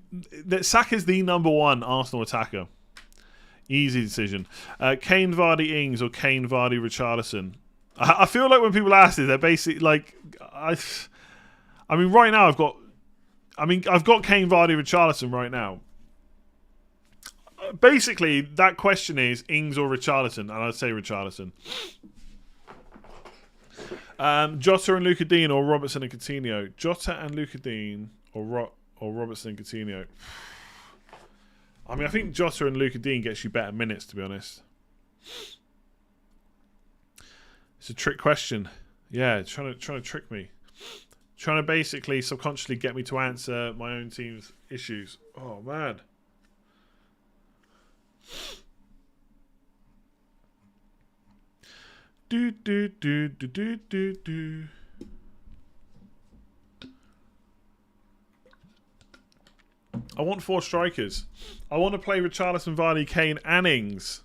Speaker 2: Saka's the #1 Arsenal attacker. Easy decision. Kane, Vardy, Ings, or Kane, Vardy, Richarlison. I feel like when people ask this, they're basically like, I mean, right now I've got Kane, Vardy, Richarlison right now. Basically, that question is Ings or Richarlison, and I'd say Richarlison. Jota and Luka Dean or Robertson and Coutinho. Jota and Luka Dean or Robertson and Coutinho. I mean, I think Jota and Luka Dean gets you better minutes, to be honest. It's a trick question. Yeah, trying to trick me. Trying to basically subconsciously get me to answer my own team's issues. Oh, man. Do. I want 4 strikers. I want to play Richarlison, Vardy, Kane, and Ings.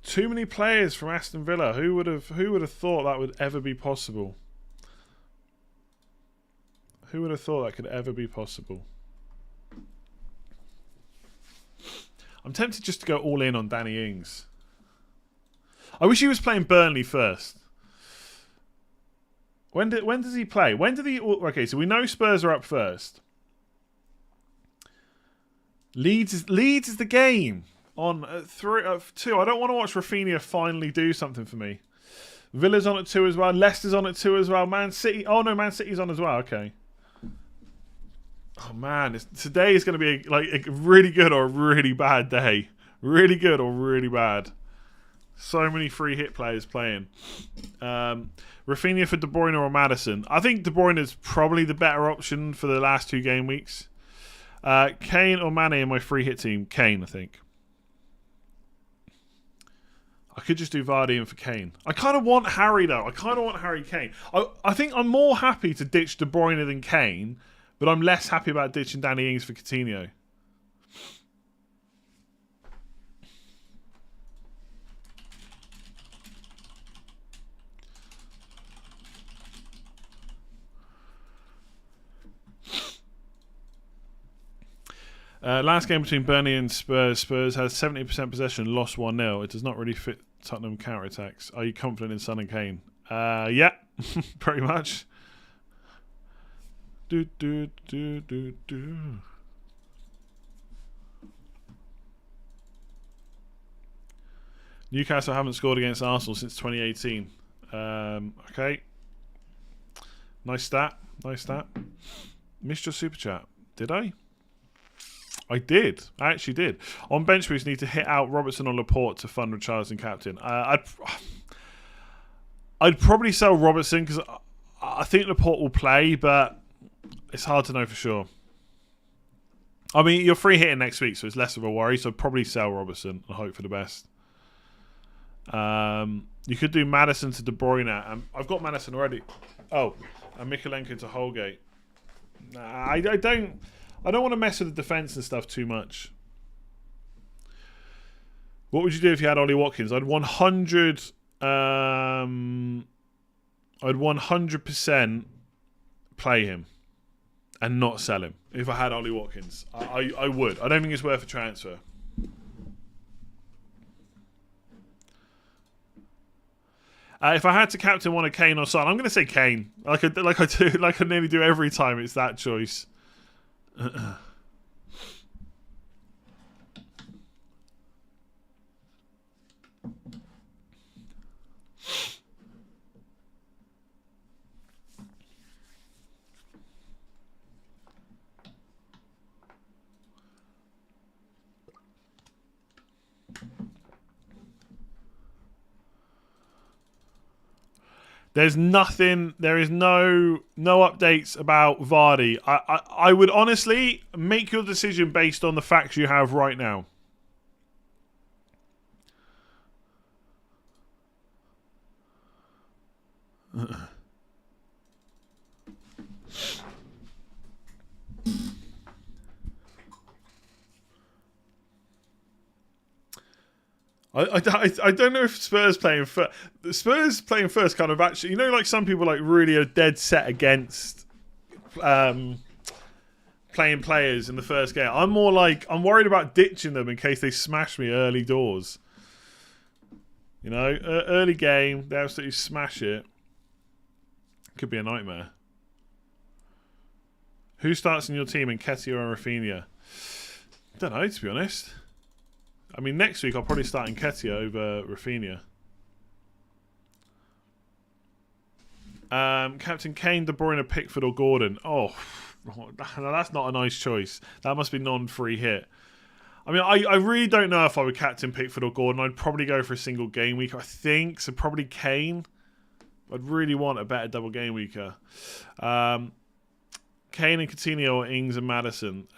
Speaker 2: Too many players from Aston Villa. Who would have thought that would ever be possible? Who would have thought that could ever be possible? I'm tempted just to go all in on Danny Ings. I wish he was playing Burnley first. When does he play? When did he? Okay, so we know Spurs are up first. Leeds is the game on 2. I don't want to watch Rafinha finally do something for me. Villa's on at 2 as well. Leicester's on at 2 as well. Man City. Oh no, Man City's on as well. Okay. Oh man, today is going to be a really good or really bad day. Really good or really bad. So many free hit players playing. Rafinha for De Bruyne or Maddison. I think De Bruyne is probably the better option for the last 2 game weeks. Kane or Mane in my free hit team? Kane, I think. I could just do Vardy in for Kane. I kind of want Harry, though. I kind of want Harry Kane. I think I'm more happy to ditch De Bruyne than Kane, but I'm less happy about ditching Danny Ings for Coutinho. Last game between Burnley and Spurs. Spurs has 70% possession, lost 1-0. It does not really fit Tottenham counter-attacks. Are you confident in Son and Kane? Yeah, pretty much. Newcastle haven't scored against Arsenal since 2018. Okay. Nice stat. Nice stat. Missed your super chat. Did I? I did. I actually did. On bench boost, need to hit out Robertson or Laporte to fund Richarlison captain. I'd probably sell Robertson because I think Laporte will play, but it's hard to know for sure. I mean, you're free hitting next week, so it's less of a worry. So I'd probably sell Robertson and hope for the best. You could do Maddison to De Bruyne. I've got Maddison already. Oh, and Mikalenko to Holgate. Nah, I don't want to mess with the defence and stuff too much. What would you do if you had Ollie Watkins? I'd 100% play him and not sell him if I had Ollie Watkins. I would. I don't think it's worth a transfer. If I had to captain one of Kane or Son, I'm going to say Kane. Like I nearly do every time. It's that choice. There is no updates about Vardy. I would honestly make your decision based on the facts you have right now. I don't know if Spurs playing first. Spurs playing first kind of actually, like some people like really are dead set against playing players in the first game. I'm more like I'm worried about ditching them in case they smash me early doors. Early game they absolutely smash it. Could be a nightmare. Who starts in your team, Nketiah or Rafinha? I don't know, to be honest. I mean, next week I'll probably start Nketiah over Rafinha. Captain Kane, De Bruyne, Pickford or Gordon? Oh, that's not a nice choice. That must be non-free hit. I mean, I really don't know if I would captain Pickford or Gordon. I'd probably go for a single game week, I think. So probably Kane. I'd really want a better double game weeker. Kane and Coutinho or Ings and Maddison?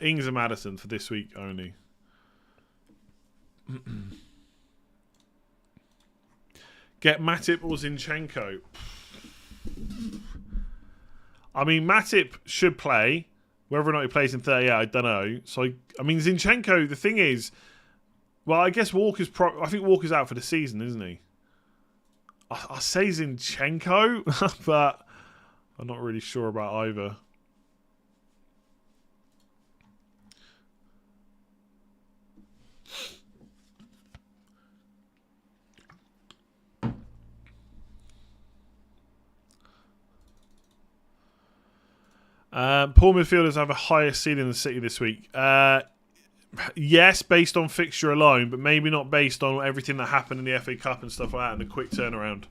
Speaker 2: Ings and Maddison for this week only. Get Matip or Zinchenko? I mean, Matip should play. Whether or not he plays in 38, I don't know. So, I mean, Zinchenko, the thing is... Well, I guess Walker's... I think Walker's out for the season, isn't he? I'll say Zinchenko, but... I'm not really sure about either. Poor midfielders have a higher ceiling than City this week. Yes, based on fixture alone, but maybe not based on everything that happened in the FA Cup and stuff like that and the quick turnaround.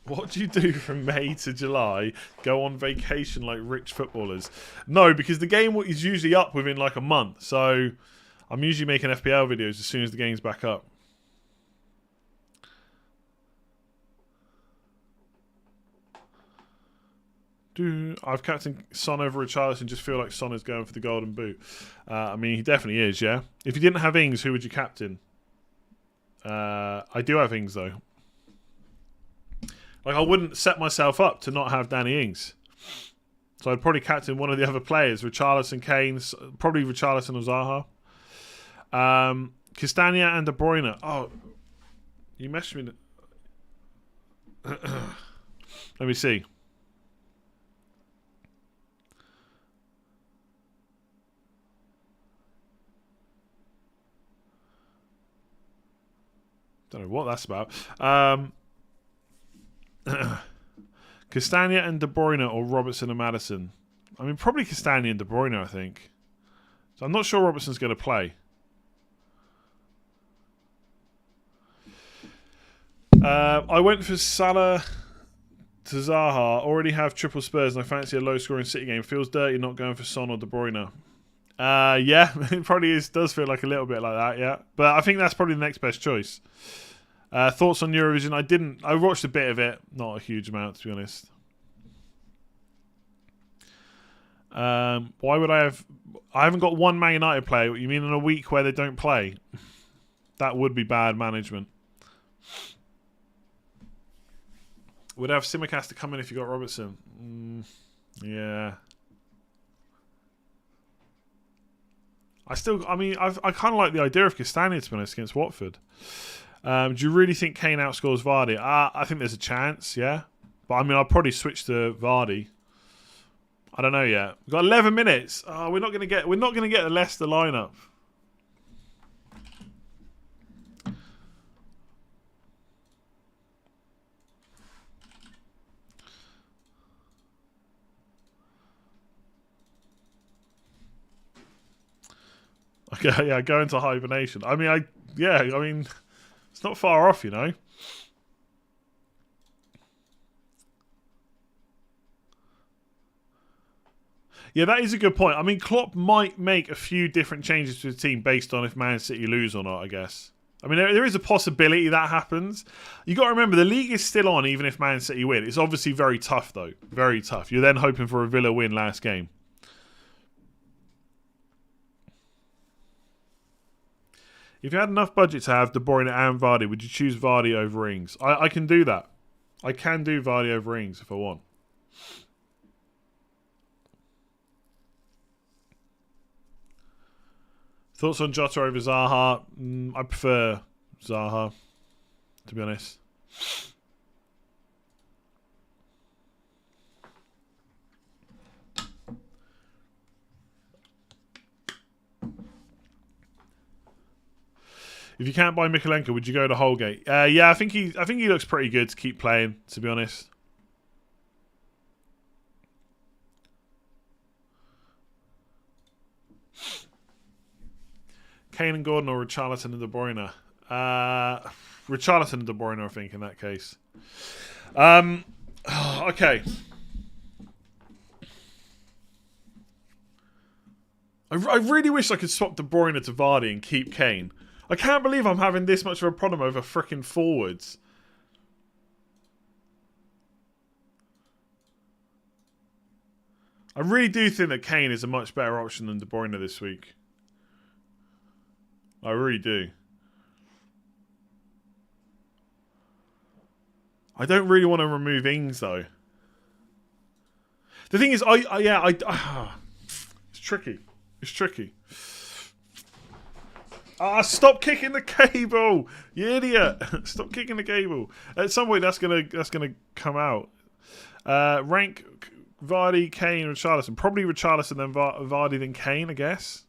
Speaker 2: What do you do from May to July? Go on vacation like rich footballers? No, because the game is usually up within like a month. So I'm usually making FPL videos as soon as the game's back up. I've captained Son over Richarlison. Just feel like Son is going for the golden boot. I mean, he definitely is, yeah? If you didn't have Ings, who would you captain? I do have Ings, though. Like, I wouldn't set myself up to not have Danny Ings. So I'd probably captain one of the other players. Richarlison, Kane, probably Richarlison or Zaha. Castagna and De Bruyne. Oh, you messaged me. Let me see. Don't know what that's about. Castagna and De Bruyne or Robertson and Maddison? I mean, probably Castagna and De Bruyne, I think. So I'm not sure Robertson's going to play. I went for Salah to Zaha. Already have triple Spurs and I fancy a low-scoring City game. Feels dirty not going for Son or De Bruyne. Yeah, it probably does feel like a little bit like that, yeah. But I think that's probably the next best choice. Thoughts on Eurovision? I watched a bit of it. Not a huge amount, to be honest. Why would I have... I haven't got one Man United player. You mean in a week where they don't play? That would be bad management. Would have Simicast to come in if you got Robertson? Yeah. I kind of like the idea of Castagna, to be honest, against Watford. Do you really think Kane outscores Vardy? I think there's a chance, yeah. But I mean, I'll probably switch to Vardy. I don't know yet. We've got 11 minutes. We're not going to get the Leicester lineup. Okay, yeah, go into hibernation. I mean, it's not far off, you know. Yeah, that is a good point. I mean, Klopp might make a few different changes to the team based on if Man City lose or not, I guess. I mean, there is a possibility that happens. You got to remember, the league is still on even if Man City win. It's obviously very tough, though. Very tough. You're then hoping for a Villa win last game. If you had enough budget to have De Bruyne and Vardy, would you choose Vardy over Ings? I can do that. I can do Vardy over Ings if I want. Thoughts on Jota over Zaha? I prefer Zaha, to be honest. If you can't buy Mikalenko, would you go to Holgate? Yeah, I think he looks pretty good to keep playing, to be honest. Kane and Gordon or Richarlison and De Bruyne? Richarlison and De Bruyne, I think, in that case. Okay. I really wish I could swap De Bruyne to Vardy and keep Kane. I can't believe I'm having this much of a problem over frickin' forwards. I really do think that Kane is a much better option than De Bruyne this week. I really do. I don't really want to remove Ings, though. The thing is, it's tricky. It's tricky. Stop kicking the cable, you idiot! Stop kicking the cable. At some point, that's gonna come out. Rank Vardy, Kane, Richarlison. Probably Richarlison, then Vardy, then Kane, I guess.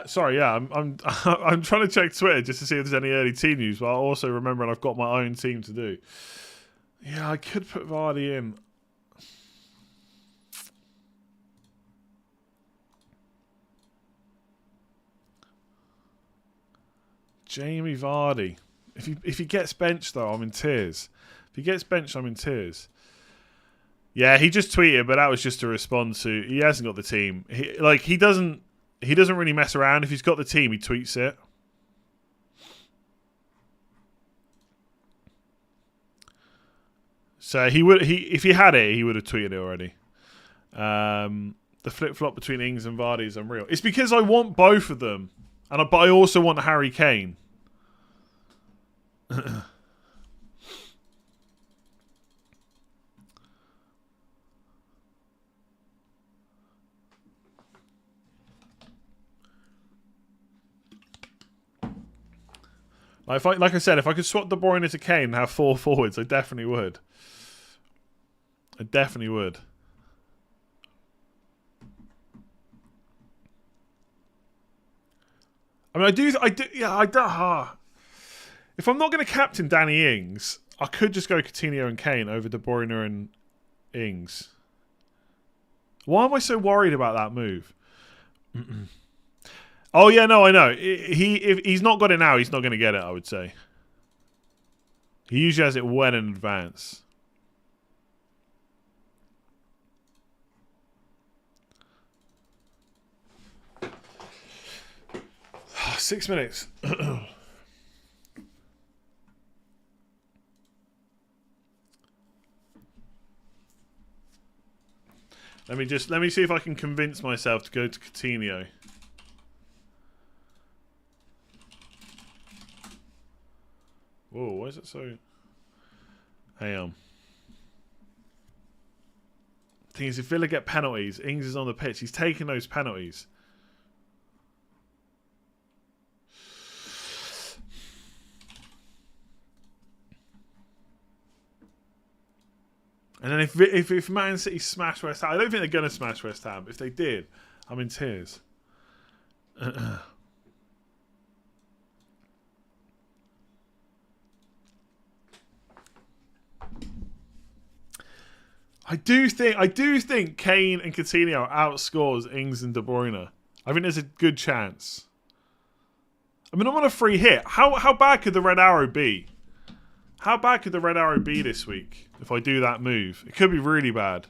Speaker 2: Sorry, yeah, I'm I'm trying to check Twitter just to see if there's any early team news, but I also remember I've got my own team to do. Yeah, I could put Vardy in. Jamie Vardy. If he gets benched though, I'm in tears. If he gets benched, I'm in tears. Yeah, he just tweeted, but that was just to respond to. He hasn't got the team. He doesn't really mess around. If he's got the team, he tweets it. So if he had it, he would have tweeted it already. The flip flop between Ings and Vardy is unreal. It's because I want both of them, but I also want Harry Kane. Like I said, if I could swap De Bruyne to Kane and have 4 forwards, I definitely would. I definitely would. I mean, I do. Yeah, I don't. If I'm not going to captain Danny Ings, I could just go Coutinho and Kane over De Bruyne and Ings. Why am I so worried about that move? Oh yeah, no, I know. If he's not got it now, he's not going to get it. I would say. He usually has it well in advance. 6 minutes. Let me see if I can convince myself to go to Coutinho. Whoa, why is it so? Hang on. Thing is, if Villa get penalties, Ings is on the pitch. He's taking those penalties. And then if Man City smash West Ham, I don't think they're going to smash West Ham. If they did, I'm in tears. I do think Kane and Coutinho outscores Ings and De Bruyne. I think there's a good chance. I mean, I'm on a free hit. How bad could the red arrow be? How bad could the red arrow be this week if I do that move? It could be really bad.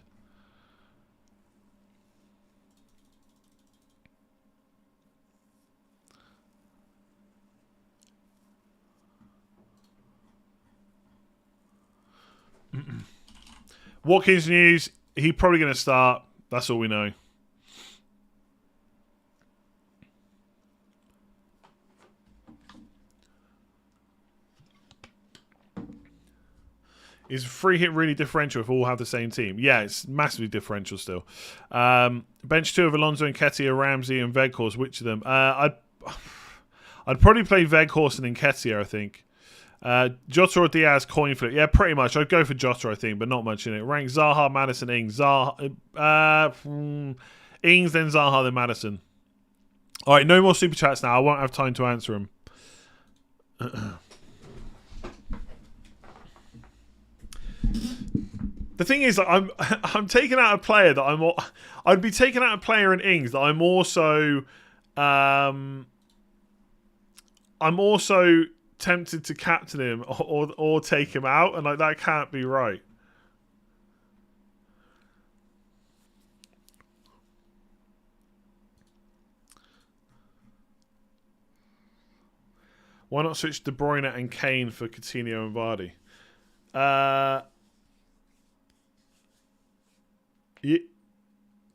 Speaker 2: Watkins news, he's probably going to start. That's all we know. Is free hit really differential if all have the same team? Yeah, it's massively differential still. Bench 2 of Alonso and Nketiah, Ramsey and Weghorst. Which of them? I'd probably play Weghorst and Nketiah, I think. Jota or Diaz, coin flip. Yeah, pretty much. I'd go for Jota, I think, but not much in it. Rank Zaha, Maddison, Ings. Ings, then Zaha, then Maddison. All right, no more super chats now. I won't have time to answer them. The thing is, I'm taking out a player that I'd be taking out a player in Ings that I'm also tempted to captain him or take him out, and like that can't be right. Why not switch De Bruyne and Kane for Coutinho and Vardy?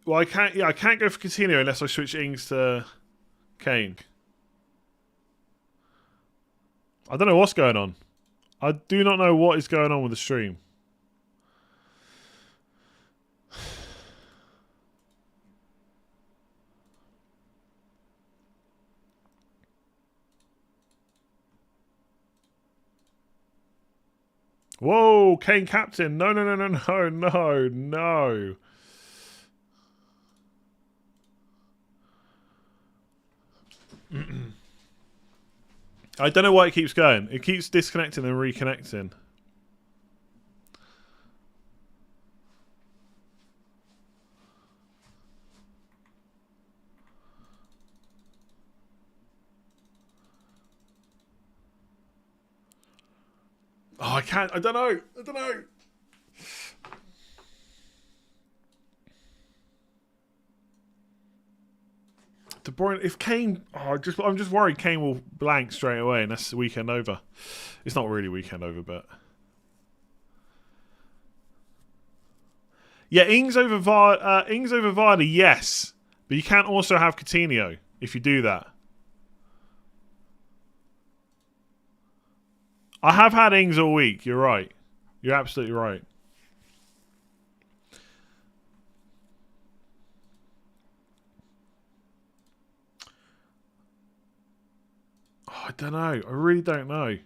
Speaker 2: Well, I can't. Yeah, I can't go for Coutinho unless I switch Ings to Kane. I don't know what's going on. I do not know what is going on with the stream. Whoa, Kane captain. No. I don't know why it keeps going. It keeps disconnecting and reconnecting. Oh, I can't. I don't know. De Bruyne, if Kane, I'm just worried Kane will blank straight away, and that's the weekend over. It's not really weekend over, but yeah, Ings over Vardy, yes, but you can't also have Coutinho if you do that. I have had Ings all week. You're right. You're absolutely right. Oh, I don't know. I really don't know.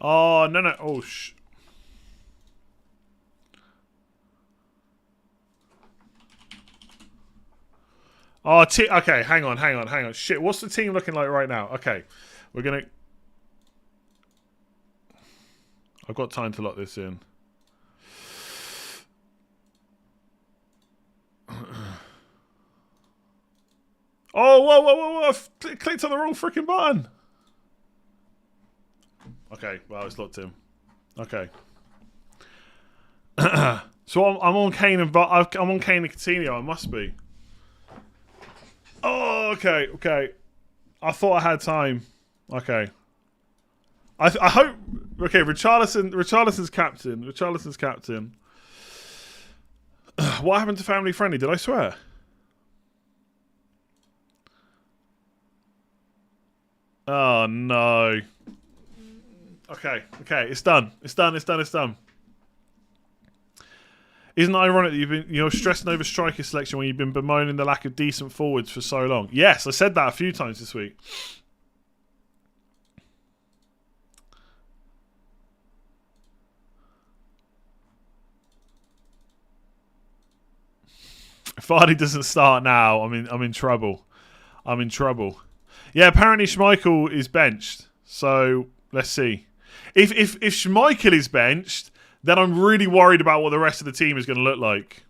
Speaker 2: Oh, no, no. Oh, Oh, okay, hang on. Shit, what's the team looking like right now? Okay, we're gonna... I've got time to lock this in. Oh, whoa. I've clicked on the wrong freaking button. Okay, well, it's locked in. Okay. So I'm on Kane and I'm on Kane and Coutinho. I must be. Oh, okay. I thought I had time. Okay. I hope. Okay, Richarlison's captain. What happened to family friendly? Did I swear? Oh no. Okay. It's done. Isn't it ironic that you're stressing over striker selection when you've been bemoaning the lack of decent forwards for so long? Yes, I said that a few times this week. If Vardy doesn't start now, I'm in trouble. Yeah, apparently Schmeichel is benched. So let's see. If Schmeichel is benched, then I'm really worried about what the rest of the team is going to look like.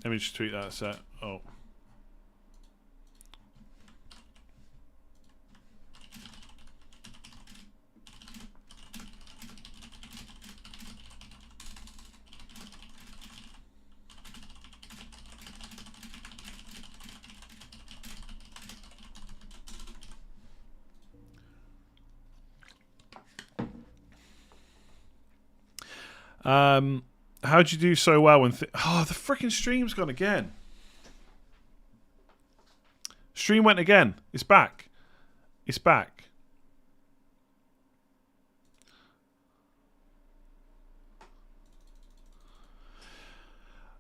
Speaker 2: Let me just tweet that a sec. Oh. How'd you do so well when... the freaking stream's gone again. Stream went again. It's back.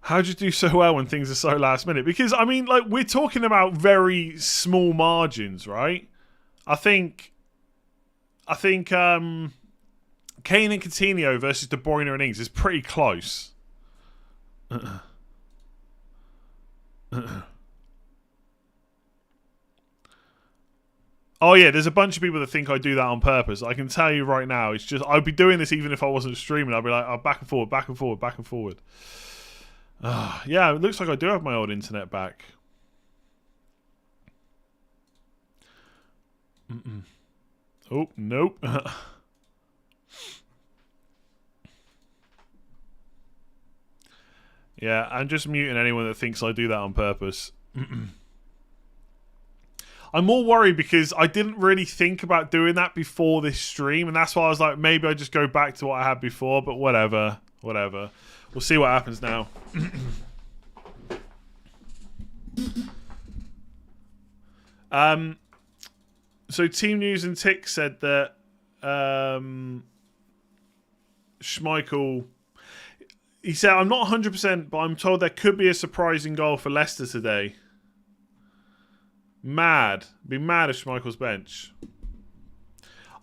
Speaker 2: How'd you do so well when things are so last minute? Because, I mean, like, we're talking about very small margins, right? I think Kane and Coutinho versus De Bruyne and Ings is pretty close. Oh yeah, there's a bunch of people that think I do that on purpose. I can tell you right now, it's just I'd be doing this even if I wasn't streaming. I'd be like, oh, back and forward. Yeah, it looks like I do have my old internet back. Oh, nope. Yeah, I'm just muting anyone that thinks I do that on purpose. I'm more worried because I didn't really think about doing that before this stream, and that's why I was like, maybe I just go back to what I had before, but whatever. We'll see what happens now. So Team News and Tick said that Schmeichel... He said, I'm not 100%, but I'm told there could be a surprising goal for Leicester today. Mad. Be mad if Schmeichel's bench.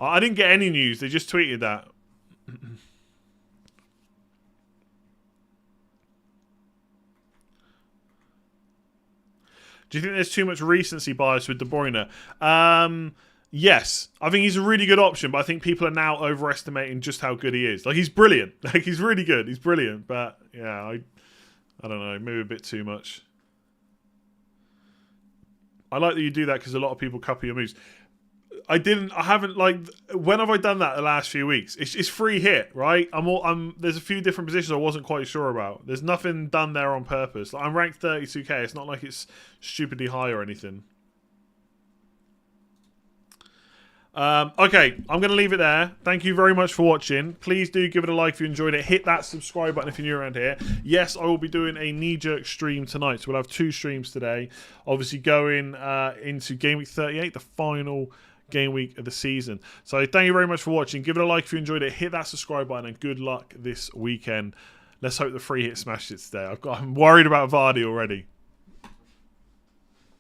Speaker 2: I didn't get any news. They just tweeted that. Do you think there's too much recency bias with De Bruyne? Yes. I think he's a really good option, but I think people are now overestimating just how good he is. Like, he's brilliant. Like, he's really good. He's brilliant. But, yeah, I don't know. Maybe a bit too much. I like that you do that because a lot of people copy your moves. I haven't, like, when have I done that the last few weeks? It's free hit, right? There's a few different positions I wasn't quite sure about. There's nothing done there on purpose. Like, I'm ranked 32k. It's not like it's stupidly high or anything. Okay, I'm going to leave it there. Thank you very much for watching. Please do give it a like if you enjoyed it. Hit that subscribe button if you're new around here. Yes, I will be doing a knee-jerk stream tonight. So we'll have 2 streams today. Obviously going into Game Week 38, the final game week of the season. So thank you very much for watching. Give it a like if you enjoyed it. Hit that subscribe button and good luck this weekend. Let's hope the free hit smashed it today. I'm worried about Vardy already.